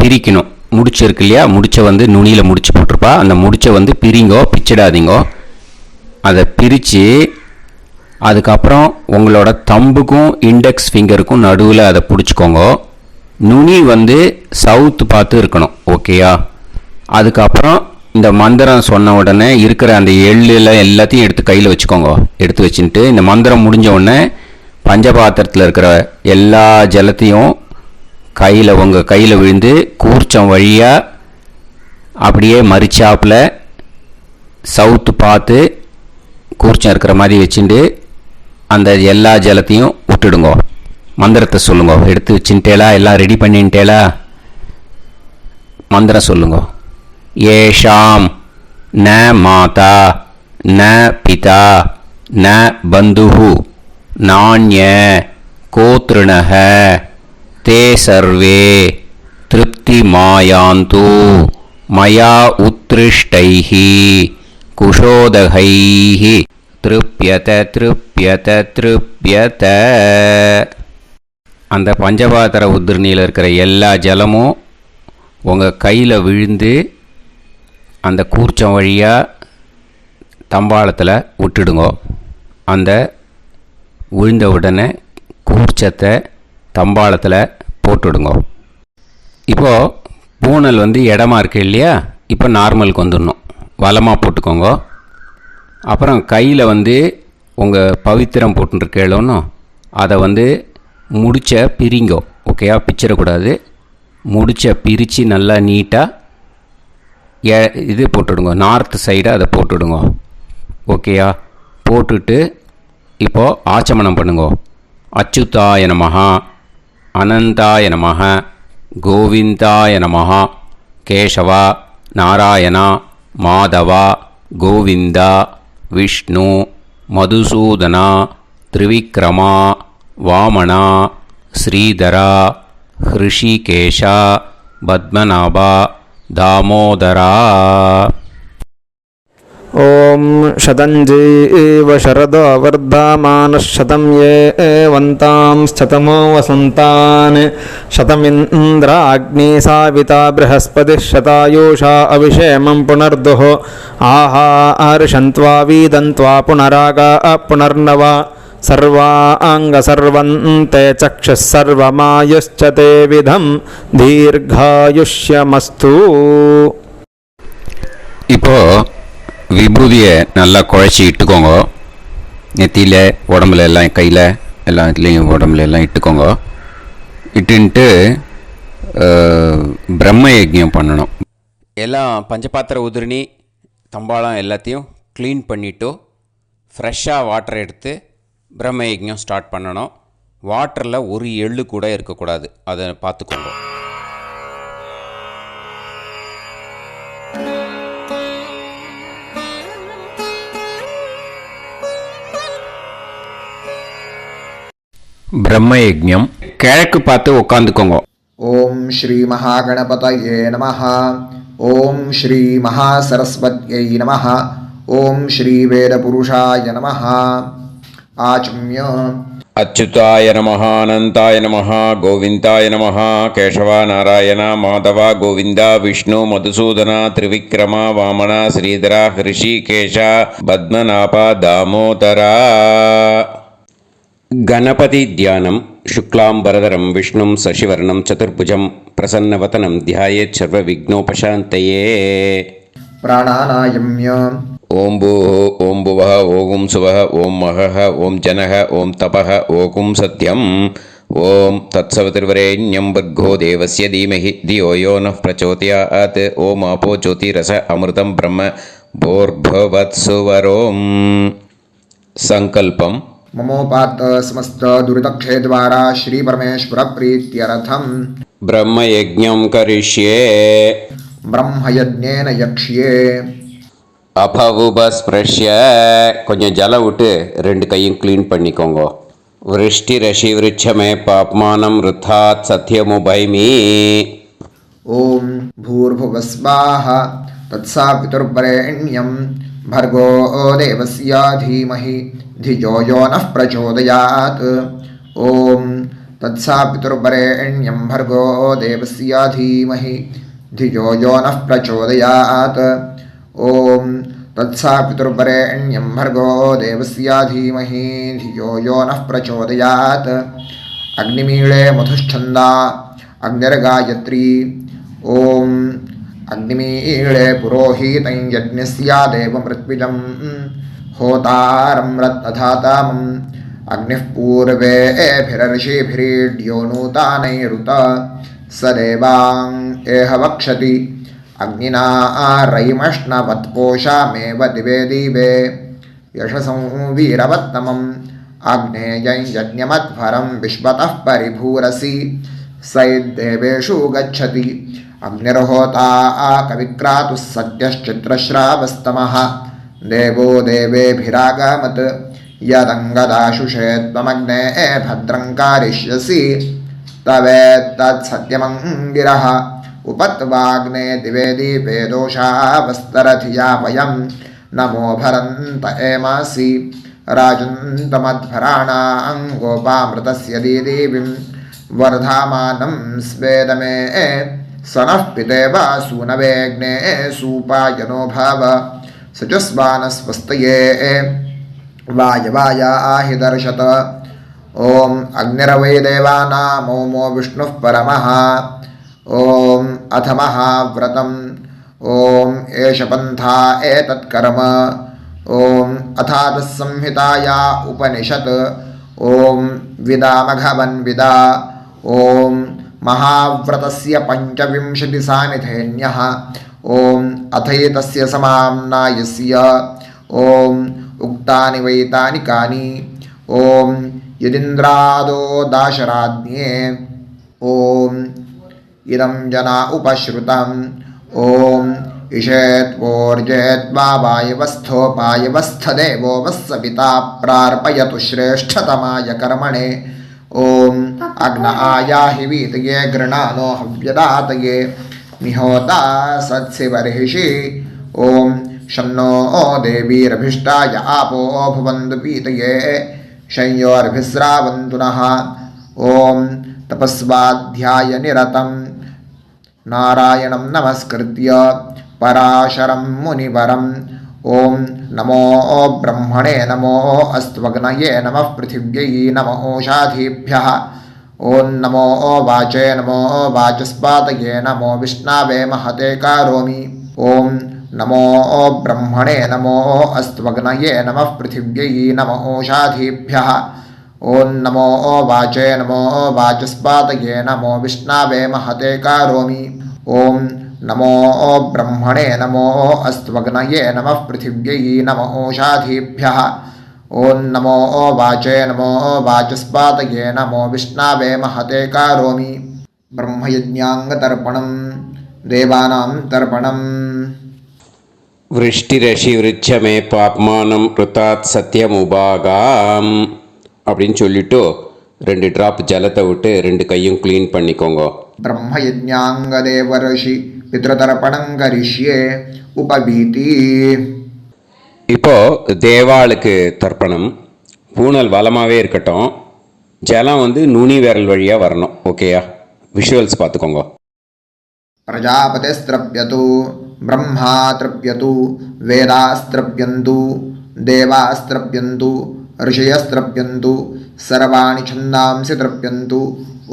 பிரிக்கணும். முடிச்சு இருக்கு இல்லையா? முடிச்சை நுனியில் முடிச்சு போட்டிருப்பா. அந்த முடிச்சை பிரிங்கோ, பிச்சிடாதீங்கோ. அதை பிரித்து அதுக்கப்புறம் உங்களோட தம்புக்கும் இண்டெக்ஸ் ஃபிங்கருக்கும் நடுவில் அதை பிடிச்சிக்கோங்க. நுனி சவுத்து பார்த்து இருக்கணும். ஓகேயா? அதுக்கப்புறம் இந்த மந்திரம் சொன்ன உடனே இருக்கிற அந்த எள்ளில் எல்லாத்தையும் எடுத்து கையில் வச்சுக்கோங்க. எடுத்து வச்சுட்டு இந்த மந்திரம் முடிஞ்ச உடனே பஞ்சபாத்திரத்தில் இருக்கிற எல்லா ஜலத்தையும் உங்கள் கையில் விழுந்து கூர்ச்சம் வழியாக அப்படியே மறிச்சாப்பில் சவுத்து பார்த்து கூர்ச்சம் இருக்கிற மாதிரி வச்சுட்டு அந்த எல்லா ஜலத்தையும் விட்டுடுங்க. மந்திரத்தை சொல்லுங்க. எடுத்து வச்சுட்டேலா? எல்லாம் ரெடி பண்ணிட்டேலா? மந்திரம் சொல்லுங்க. ஏஷாம் ந மாதா ந பிதா ந பந்துஹு நாண்ய கோத்ருணஹ தே சர்வே திருப்தி மாயாந்து மயா உத்ருஷ்டைஹி குஷோதகைஹி திருப்யத திருப்யத திருப்யத. அந்த பஞ்சபாத்திர உதிர்ணியில் இருக்கிற எல்லா ஜலமும் உங்கள் கையில் விழுந்து அந்த கூர்ச்சம் வழியாக தம்பாளத்தில் விட்டுடுங்க. அந்த விழுந்த உடனே கூர்ச்சத்தை தம்பாளத்தில் போட்டுடுங்க. இப்போது பூனல் இடமா இருக்கு இல்லையா? இப்போ நார்மலுக்கு வந்துடணும். வலமாக போட்டுக்கோங்க. அப்புறம் கையில் வந்து உங்கள் பவித்திரம் போட்டுருக்கேளோன்னு அதை வந்து முடிச்ச பிரிங்கோ. ஓகேயா, பிச்சிடக்கூடாது. முடிச்ச பிரித்து நல்லா நீட்டாக இது போட்டுடுங்க, நார்த் சைடு அதை போட்டுடுங்க. ஓகேயா, போட்டுட்டு இப்போது ஆச்சமனம் பண்ணுங்க. அச்சுதாய நமஹ, அனந்தாய நமஹ, கோவிந்தாய நமஹ, கேசவா, நாராயணா, மாதவா, கோவிந்தா, விஷ்ணு, மதுசூதனா, திரிவிக்ரமா, வாமனா, ஸ்ரீதரா, ஹிருஷிகேஷா, பத்மநாபா, தாமோதரா. ॐ शतञ्जीव शरदो वर्धमानः शतं ये वन्तां शतमो वसन्तान् शतमिन्द्राग्नी साविता बृहस्पतिः शतायुषा अभिषेमं पुनर्दुः आहार्षन्त्वा वीदन्त्वा पुनरागा पुनर्नव सर्वाङ्गसर्वन्ते चक्षुः सर्वमायुश्च ते विधं दीर्घायुष्यमस्तु. இப்போது விபூதியை நல்லா குழச்சி இட்டுக்கோங்க. நெத்தியில், உடம்புல எல்லாம், கையில் எல்லாம், இதுலேயும் உடம்புல எல்லாம் இட்டுக்கோங்க. இட்டுன்ட்டு பிரம்ம யஜ்ஞம் பண்ணணும். எல்லாம் பஞ்சபாத்திர உதிரணி தம்பாளம் எல்லாத்தையும் க்ளீன் பண்ணிவிட்டு ஃப்ரெஷ்ஷாக வாட்டர் எடுத்து பிரம்ம யஜ்ஞம் ஸ்டார்ட் பண்ணணும். வாட்டரில் ஒரு எள்ளு கூட இருக்கக்கூடாது, அதை பார்த்துக்கோங்க. பிரம்ம யஜ்ஞம் கிழக்கு பார்த்து உட்காந்துக்கோங்க. ஓம் ஸ்ரீ மகாகணபதயே நமஹ. ஓம் ஸ்ரீ மகாசரஸ்வத்யை நமஹ. ஓம் ஸ்ரீ வேதபுருஷாய நமஹ. ஆச்ம்ய அச்சுதாய நமஹ, அனந்தாய நமஹ, கோவிந்தாய நமஹ, கேசவா, நாராயணா, மாதவா, கோவிந்தா, விஷ்ணு, மதுசூதனா, திரிவிக்ரமா, வாமனா, ஸ்ரீதரா, ஹிருஷிகேஷா, பத்மநாபா, தாமோதரா. गणपति ध्यानं शुक्लांबरधरं विष्णुं शशिवर्णं चतुर्भुजं प्रसन्नवदनं ध्यायेत् सर्वविघ्नोपशान्तये. प्राणानायम्य ओं भूः ओं भुवः ओं सुवः ओं महः ओं जनः ओं तपः ओं सत्यम् ओं तत्सवितुर्वरेण्यं भर्गो देवस्य धीमहि धियो यो नः प्रचोदयात्. ओं आपो ज्योतिरस अमृतं ब्रह्म भूर्भुवत्सुवरों. संकल्पम् ममोपात समस्त दुरितक्षे द्वारा श्री परमेश्वर प्रीत्यर्थम ब्रह्मयज्ञं करिष्ये. ब्रह्मयज्ञेन यक्ष्ये. அபவுபஸ்பிரஷ்ய கொஞ்சம் ஜலம் விட்டு ரெண்டு கையும் க்ளீன் பண்ணிக்கோங்க. விருஷ்டி ரஷி விருட்சமே பாப்மானம் ருத்தாத் சத்யமுபைமி. ओम भूर्भुवस्वाहा तत्सवितुर्वरेण्यं भर्गो देवस्य धीमहि धियो यो नः प्रचोदयात्. ओम तत्सवितुर्वरेण्यं भर्गो देवस्य धीमहि धियो यो नः प्रचोदयात्. ओम तत्सवितुर्वरेण्यं भर्गो देवस्य धीमहि धियो यो नः प्रचोदयात्. अग्निमीळे मधुश्छन्दा अग्निर्गायत्री. ओम अग्निमीळे पुरोहितं यज्ञस्य देवमृत्विजं होतारं रत्नधातामम् अग्निः पूर्वेभिरर्षिभिरीड्यो नूतानैरुत स देवां एह वक्षति. अग्निना रयिमष्णवत्पोषामेव दिवे दिवे यशसं वीरवत्तमम् आग्नेयं यज्ञमध्वरं विश्वतः परिभूरसि सैद्देवेषु गच्छति. अग्निर्होता कविक्रातुः सद्यश्चित्रश्रावस्तमः देवो देवेभिरागमत्. यदङ्गदाशुषे त्वमग्ने भद्रं कारिष्यसि तवेत्तत्सत्यमङ्गिरः. उपत्वाग्ने दिवे दीपे दोषावस्तरधिया वयं नमो भरन्त एमासि. राजन्तमध्वराणां गोपामृतस्य दीदेवीं वर्धामानं स्वेदमे स नः पितेवा सूनवेग्ने सूपायनो भव सजुस्वानस्वस्तये वायवायाहि दर्शत. ओम अग्निरवै देवानामोमो विष्णुः परमः. ओम अथ महाव्रतं ॐ एष पन्था एतत्कर्म ॐ अथातस्संहिताया उपनिषत् ॐ विदामघवन्विदा ॐ महाव्रतस्य पञ्चविंशतिसामिथेन्यः ॐ अथैतस्य समाम्नायस्य ॐ उक्तानि वैतानि कानि ॐ यदिन्द्रादो दाशराज्ञे ॐ इदं जना उपश्रुतम् ॐ इषेत्वोर्जेत्वा वायवस्थोपायवस्थदेवो वस्सविता प्रार्पयतु श्रेष्ठतमाय कर्मणे ॐ अग्न आयाहि वीतये गृणानो हव्यदातये निहोता सत्सिवर्हिषि ॐ शन्नो देवीरभिष्टाय आपो भवन्तु पीतये शंयोर्भिस्रावन्तु नः ॐ तपस्वाध्यायनिरतं नारायणं नमस्कृत्य पराशरं मुनिवरं ॐ नमो ब्रह्मणे नमो अस्त्वग्नये नमः पृथिव्यै नमो ओषाधीभ्यः ॐ नमो वाचे नमो वाचस्पातये नमो विष्णवे महते करोमि ॐ नमो ब्रह्मणे नमो अस्त्वग्नये नमः पृथिव्यै नमो ओषाधीभ्यः ॐ नमो वाचे नमो वाचस्पातये नमो विष्णवे महते करोमि ॐ नमो ब्रह्मणे नमो अस्त्वग्नये नमः पृथिव्यै नमो ओषाधीभ्यः ॐ नमो वाचे नमो वाचस्पातये नमो विष्णवे महते करोमि ब्रह्मयज्ञाङ्गतर्पणं देवानां तर्पणम् விருஷ்டிரஷி விருட்சமே பாப்மானம் ருத்தாத் சத்தியமுபாகாம் அப்படின்னு சொல்லிட்டு 2 ட்ராப் ஜலத்தை விட்டு 2 கையும் க்ளீன் பண்ணிக்கோங்க. ब्रह्मयज्ञाङ्गदेवर्षि पितृतर्पणं करिष्ये उपवीति இப்போது தேவாளுக்கு தர்ப்பணம். பூனல் வளமாகவே இருக்கட்டும், ஜலம் வந்து நுனி விரல் வழியாக வரணும். ஓகேயா? விஷுவல்ஸ் பார்த்துக்கோங்க. प्रजापतिस्त्रप्यतु ब्रह्मा तृप्यतु वेदास्त्रप्यन्तु देवास्त्रप्यन्तु ऋषयस्त्रप्यन्तु सर्वाणि छन्दांसि तृप्यन्तु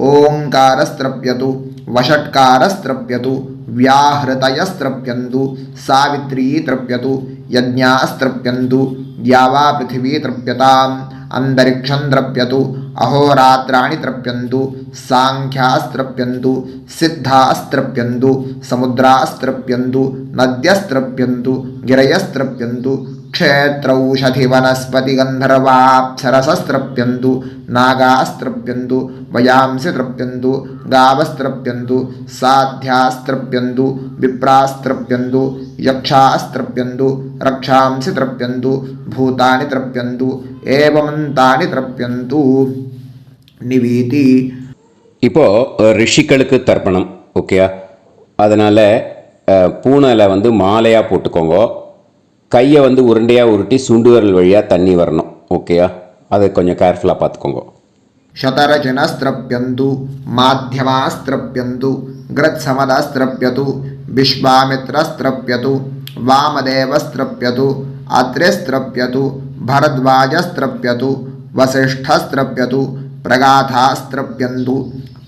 ओङ्कारस्त्रप्यतु वषट्कारस्त्रप्यतु व्याहृतयस्त्रप्यन्तु सावित्री तृप्यतु यज्ञास्त्रप्यन्तु द्यावा पृथिवी तृप्यताम् अन्तरिक्षं तृप्यतु अहोरात्राणि तृप्यन्तु सांख्यास्त्रप्यन्तु सिद्धास्त्रप्यन्तु समुद्रास्त्रप्यन्तु नद्यस्त्रप्यन्तु गिरयस्त्रप्यन्तु क्षेत्रौषधिवनस्पतिगन्धर्वाप्सरसस्त्रप्यन्तु नागास्त्रप्यन्तु वयांसि तृप्यन्तु गावस्त्रप्यन्तु साध्यास्त्रप्यन्तु विप्रास्त्रप्यन्तु यक्षास्त्रप्यन्तु रक्षांसि तृप्यन्तु भूतानि तृप्यन्तु एवमन्तानि तृप्यन्तु निवीति. இப்போது ரிஷிகளுக்கு தர்ப்பணம். ஓகேயா? அதனால் பூனலை வந்து மாலையாக போட்டுக்கோங்க. கையை வந்து உருண்டையாக உருட்டி சுண்டு விரல் வழியாக தண்ணி வரணும். ஓகேயா? அதை கொஞ்சம் கேர்ஃபுல்லாக பார்த்துக்கோங்க. शतरजनस्त्रप्यन्तु माध्यमास्त्रप्यन्तु गृत्समदस्त्रप्यतु विश्वामित्रस्त्रप्यतु वामदेवस्त्रप्यतु अत्रिस्त्रप्यतु भरद्वाजस्त्रप्यतु वसिष्ठस्त्रप्यतु प्रगाथास्त्रप्यन्तु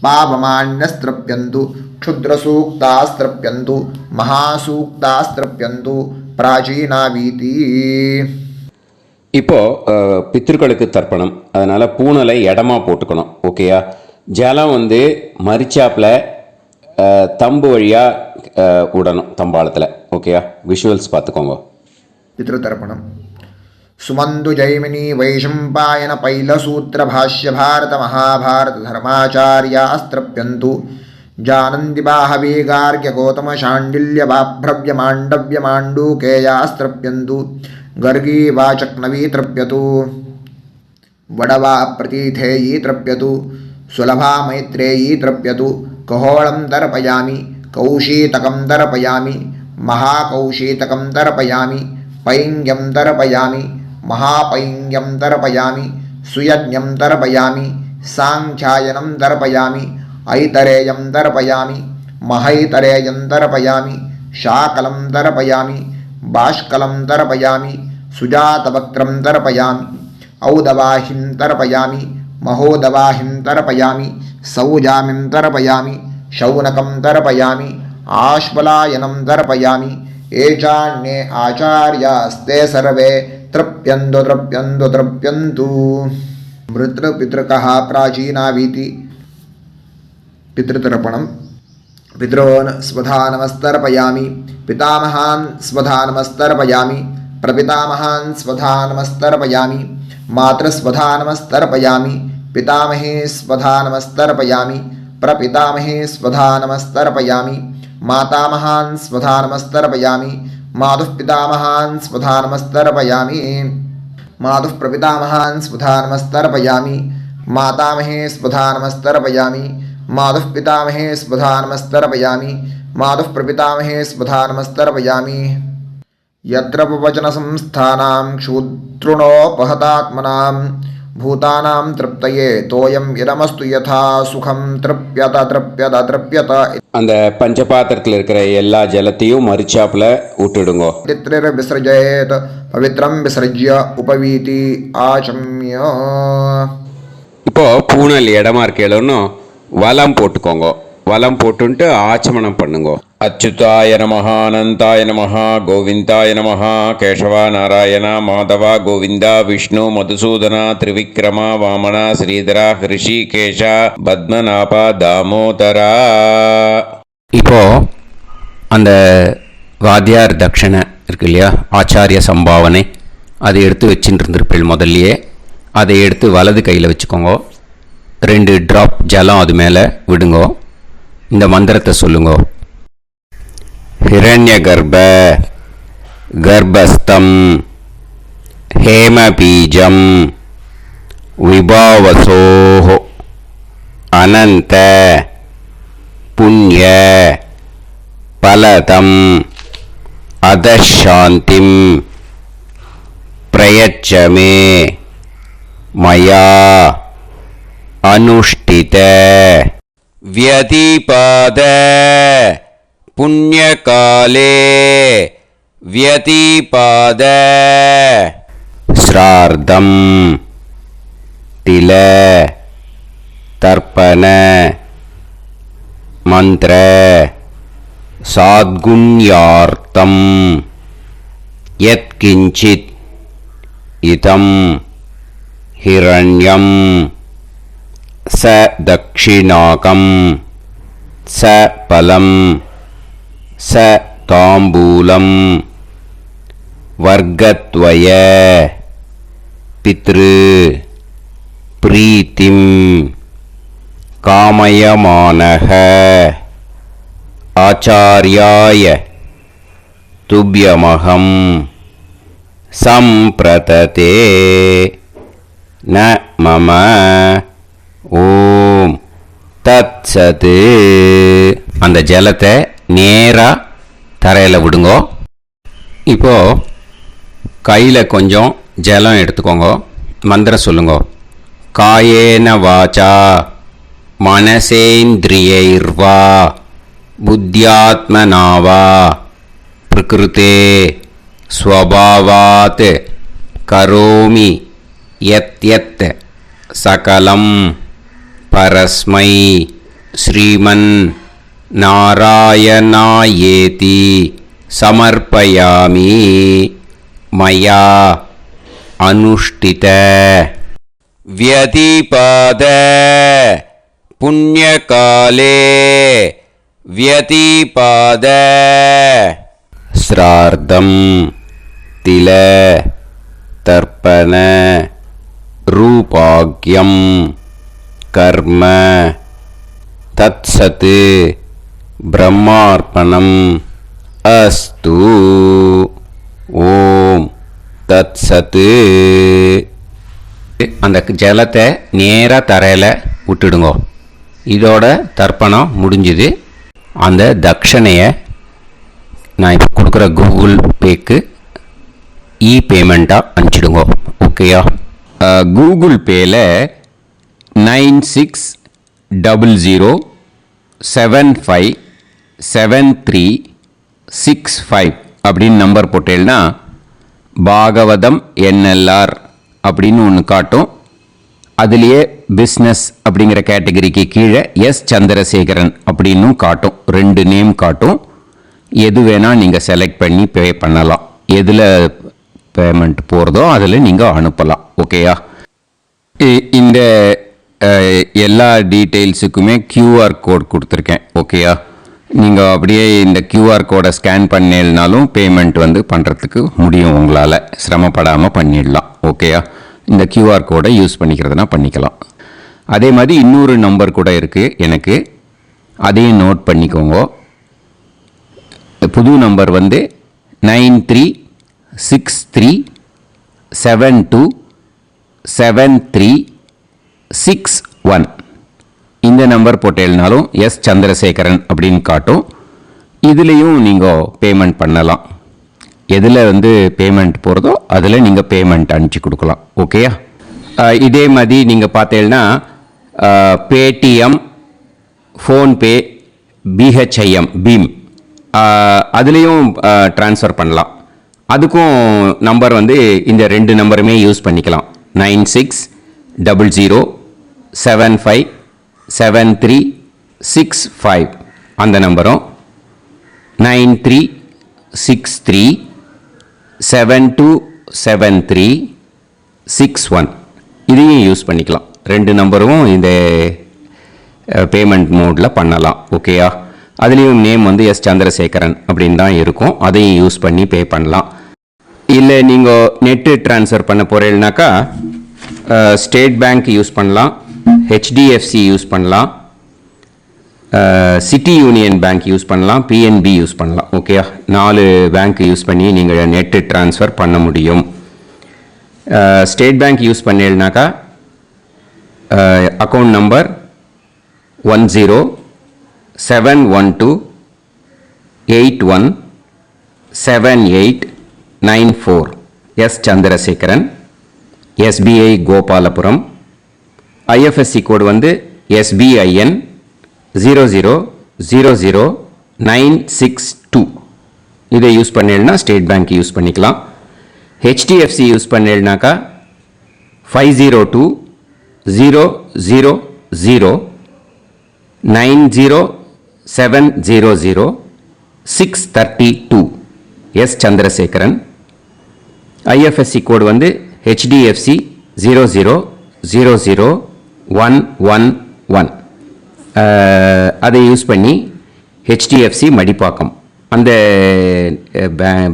पावमान्यस्त्रप्यन्तु क्षुद्रसूक्तास्त्रप्यन्तु महासूक्तास्त्रप्यन्तु प्राचीनावीति. இப்போது பித்ருக்களுக்கு தர்ப்பணம். அதனால் பூனலை இடமா போட்டுக்கணும். ஓகேயா? ஜலம் வந்து மரிச்சாப்பில் தம்பு வழியாக விடணும், தம்பாளத்தில். ஓகேயா? விஷுவல்ஸ் பார்த்துக்கோங்க. पितृतर्पणं सुमन्तु जैमिनी वैशम्पायन पैलसूत्रभाष्य भारत महाभारत धर्माचार्यास्त्रप्यन्तु जानन्ति बाहवी गार्ग्य गौतम शाण्डिल्य बाभ्रव्य माण्डव्य माण्डूकेयास्त्रप्यन्तु गर्गी वाचक्नवी तृप्यतु वडवा प्रतीथेयी तृप्यतु सुलभा मैत्रेयी तृप्यतु कहोळं तर्पयामि कौशीतकं तर्पयामि महाकौशीतकं तर्पयामि पैङ्ग्यं तर्पयामि महापैङ्ग्यं तर्पयामि सुयज्ञं तर्पयामि सांख्यायनं तर्पयामि ऐतरेयं तर्पयामि महैतरेयं तर्पयामि शाकलं तर्पयामि बाष्कलं तर्पयामि सुजातवक्त्रं तर्पयामि औदवाहिं तर्पयामि महोदवाहिं तर्पयामि सौजामिं तर्पयामि शौनकं तर्पयामि आश्वलायनं तर्पयामि ये चान्ये आचार्यास्ते सर्वे तृप्यन्तु तृप्यन्तु तृप्यन्तु मृतृपितृकः प्राचीनावीति पितृतर्पणं पितॄन् स्वधा नमस्तर्पयामि पितामहान् स्वधा नमस्तर्पयामि प्रपितामहान् स्वधा नमस्तर्पयामि मातृस्वधा नमस्तर्पयामि पितामहे स्वधा नमस्तर्पयामि प्रपितामहे स्वधा नमस्तर्पयामि मातामहान् स्वधा नमस्तर्पयामि मातुः पितामहान् स्वधा नमस्तर्पयामि मातुः प्रपितामहान् स्वधा नमस्तर्पयामि मातामहे स्वधा नमस्तर्पयामि मातुः पितामहे स्वधा नमस्तर्पयामि मातुः प्रपितामहे स्वधा नमस्तर्पयामि यत्र वचनसंस्थानां क्षुद्रुणोपहतात्मनां भूतानां तृप्तये तोयं इदमस्तु यथा सुखं तृप्यत तृप्यत तृप्यत அந்த பஞ்சபாத்திரத்தில் இருக்கிற எல்லா ஜலத்தையும் மறிச்சாப்புல விட்டுடுங்கோ. विसृजेत पवित्रं विसृज्य उपवीति आचम्य. இப்போ பூனல் இடமா இருக்கேன்னு வலம் போட்டுக்கோங்க. வலம் போட்டுன்ட்டு ஆச்சமனம் பண்ணுங்க. அச்சுதாய நமஹ அனந்தாய நமஹ கோவிந்தாய நமஹ கேசவா நாராயண மாதவா கோவிந்தா விஷ்ணு மதுசூதனா திரிவிக்ரமா வாமனா ஸ்ரீதரா ஹிருஷிகேஷா பத்மநாபா தாமோதரா. இப்போ அந்த வாத்தியார் தட்சணை இருக்கு இல்லையா, ஆச்சாரிய சம்பாவனை, அதை எடுத்து வச்சுட்டு இருந்திருப்பேன் முதல்லையே. அதை எடுத்து வலது கையில் வச்சுக்கோங்க. 2 ட்ராப் ஜலம் அது மேலே விடுங்கோ. இந்த மந்திரத்தை சொல்லுங்க. ஹிரண்ய கர்ப்ப கர்ப்பஸ்தம் ஹேமபீஜம் விபாவசோஹ அனந்த புண்ணிய பலதம் அதசாந்திம் பிரயச்சமே மயா அனுஷ்டித व्यतिपाद पुण्यकाले व्यतिपाद श्रार्धं तिल तर्पण मंत्र साद्गुण्यार्थं यत्किंचित् इदं हिरण्यं स दक्षिणाकं स फलं स ताम्बूलं वर्गद्वय पितृ प्रीतिं कामयमानः आचार्याय तुभ्यमहं सम्प्रतते न मम ஓம் தத் சத்து. அந்த ஜலத்தை நேராக தரையில் விடுங்கோ. இப்போ கையில் கொஞ்சம் ஜலம் எடுத்துக்கோங்க. மந்திரம் சொல்லுங்க. காயேன வாச்சா மனசேந்திரியைர்வா புத்தியாத்மனாவா பிரகிருதே ஸ்வபாவாத் கரோமி யத் யத் சகலம் பரஸ்மை ஸ்ரீமன் நாராயணாயேதி சமர்ப்பயாமி மயா அனுஷ்டித व्यतिपाद पुण्यकाले व्यतिपाद श्रार्धं तिल तर्पण रूपाग्यं कर्म तत्सत् ब्रह्मार्पणम् अस्तु ओम तत्सत्. அந்த ஜலத்தை நேராக தரையில் விட்டுடுங்க. இதோட தர்ப்பணம் முடிஞ்சுது. அந்த தட்சணையை நான் இப்போ கொடுக்குற கூகுள் பேக்கு பேமெண்ட்டாக அனுப்பிச்சிடுங்க. ஓகேயா? கூகுள் பேயில் 9600757365 அப்படின்னு நம்பர் போட்டேன்னா பாகவதம் NLR அப்படின்னு ஒன்று காட்டும். அதுலேயே பிஸ்னஸ் அப்படிங்கிற கேட்டகரிக்கு கீழே எஸ் சந்திரசேகரன் அப்படின்னும் காட்டும். 2 நேம் காட்டும். எது வேணால் நீங்கள் செலக்ட் பண்ணி பே பண்ணலாம். எதில் பேமெண்ட் போகிறதோ அதில் நீங்கள் அனுப்பலாம். ஓகேயா? இந்த எல்லா டீட்டெயில்ஸுக்குமே QR கோட் கொடுத்துருக்கேன். ஓகேயா? நீங்கள் அப்படியே இந்த QR கோடை ஸ்கேன் பண்ணேல்னாலும் பேமெண்ட் வந்து பண்ணுறதுக்கு முடியும். உங்களால் சிரமப்படாமல் பண்ணிடலாம். ஓகேயா? இந்த QR கோடை யூஸ் பண்ணிக்கிறதுனா பண்ணிக்கலாம். அதே மாதிரி இன்னொரு நம்பர் கூட இருக்குது எனக்கு, அதையும் நோட் பண்ணிக்கோங்க. புது நம்பர் வந்து 9363727361. இந்த நம்பர் போட்டேல்னாலும் எஸ் சந்திரசேகரன் அப்படின்னு காட்டும். இதுலேயும் நீங்கள் பேமெண்ட் பண்ணலாம். எதில் வந்து பேமெண்ட் போகிறதோ அதில் நீங்கள் பேமெண்ட் அனுப்பிச்சி கொடுக்கலாம். ஓகேயா? இதே மாதிரி நீங்கள் பார்த்தீங்கன்னா பேடிஎம், ஃபோன்பே, பிஹெச்ஐஎம், பீம் அதுலேயும் ட்ரான்ஸ்ஃபர் பண்ணலாம். அதுக்கும் நம்பர் வந்து இந்த 2 நம்பருமே யூஸ் பண்ணிக்கலாம். 9600757365 அந்த நம்பரும் 9363727361 இதையும் யூஸ் பண்ணிக்கலாம். 2 நம்பரும் இந்த பேமெண்ட் மோடில் பண்ணலாம். ஓகேயா? அதுலேயும் நேம் வந்து எஸ் சந்திரசேகரன் அப்படின்னு தான் இருக்கும். அதையும் யூஸ் பண்ணி பே பண்ணலாம். இல்லை நீங்கள் நெட்டு ட்ரான்ஸ்ஃபர் பண்ண போகிறீங்கனாக்கா ஸ்டேட் பேங்க் யூஸ் பண்ணலாம், ஹெச்டிஎஃப்சி யூஸ் பண்ணலாம், சிட்டி யூனியன் பேங்க் யூஸ் பண்ணலாம், பிஎன்பி யூஸ் பண்ணலாம். ஓகேயா? 4 பேங்க் யூஸ் பண்ணி நீங்கள் நெட்டு ட்ரான்ஸ்ஃபர் பண்ண முடியும். ஸ்டேட் பேங்க் யூஸ் பண்ணீங்கனாக்கா account number 1071281789 S Chandrasekaran, SBI Gopalapuram. IFSC code வந்து SBIN 0000962. இதை யூஸ் பண்ணீங்கன்னா ஸ்டேட் பேங்க் யூஸ் பண்ணிக்கலாம். ஹெச்டிஎஃப்சி யூஸ் பண்ணீங்கனாக்கா 5020009007000632 எஸ் சந்திரசேகரன். ஐஎஃப்எஸ்சி கோடு வந்து HDFC 0000111. அதை யூஸ் பண்ணி HDFC மடிப்பாக்கம் அந்த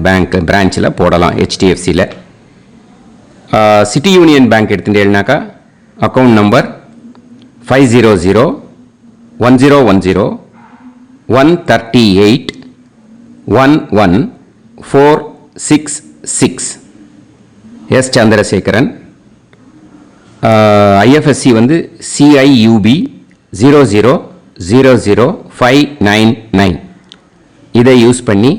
பேங்க் பிரான்ச்சில் போடலாம். HDFCயில் சிட்டி யூனியன் பேங்க் எடுத்துட்டேன்னாக்கா account number 5001010381146 S Chandrasekaran. IFSC வந்து CIUB 0000599. இதை யூஸ் பண்ணி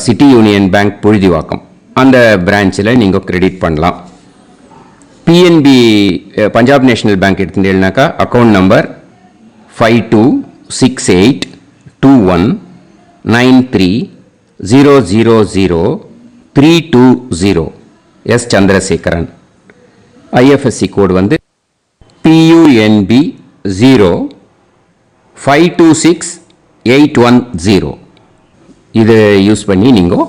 சிட்டி யூனியன் பேங்க் புழுதிவாக்கம் அந்த பிரான்ச்சில் நீங்கள் கிரெடிட் பண்ணலாம். பிஎன்பி பஞ்சாப் நேஷனல் பேங்க் எடுத்துட்டேன்னாக்கா account number 52682193000320 S Chandrasekaran. IFSC code வந்து PUNB 0526810. இதை யூஸ் பண்ணி நீங்கள்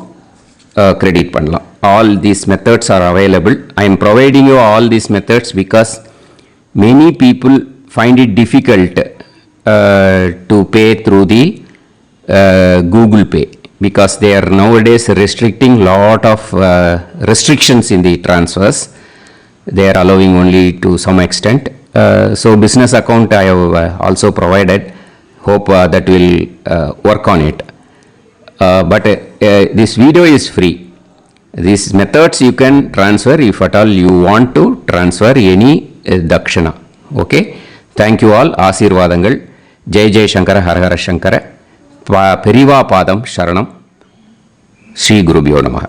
கிரெடிட் பண்ணலாம். All these methods are available. I am providing you all these methods because many people find it difficult to pay through the Google Pay because they are nowadays restricting lot of restrictions in the transfers. They are allowing only to some extent. So business account I have also provided. Hope that will work on it. But this video is free. These methods you can transfer if at all you want to transfer any dakshana. Okay. Thank you all. ஆசீர்வாதங்கள். ஜெய் ஜெய் சங்கர ஹர ஹர சங்கர. பெரிவா பாதம் சரணம். ஸ்ரீ குருபியோ நமஹ.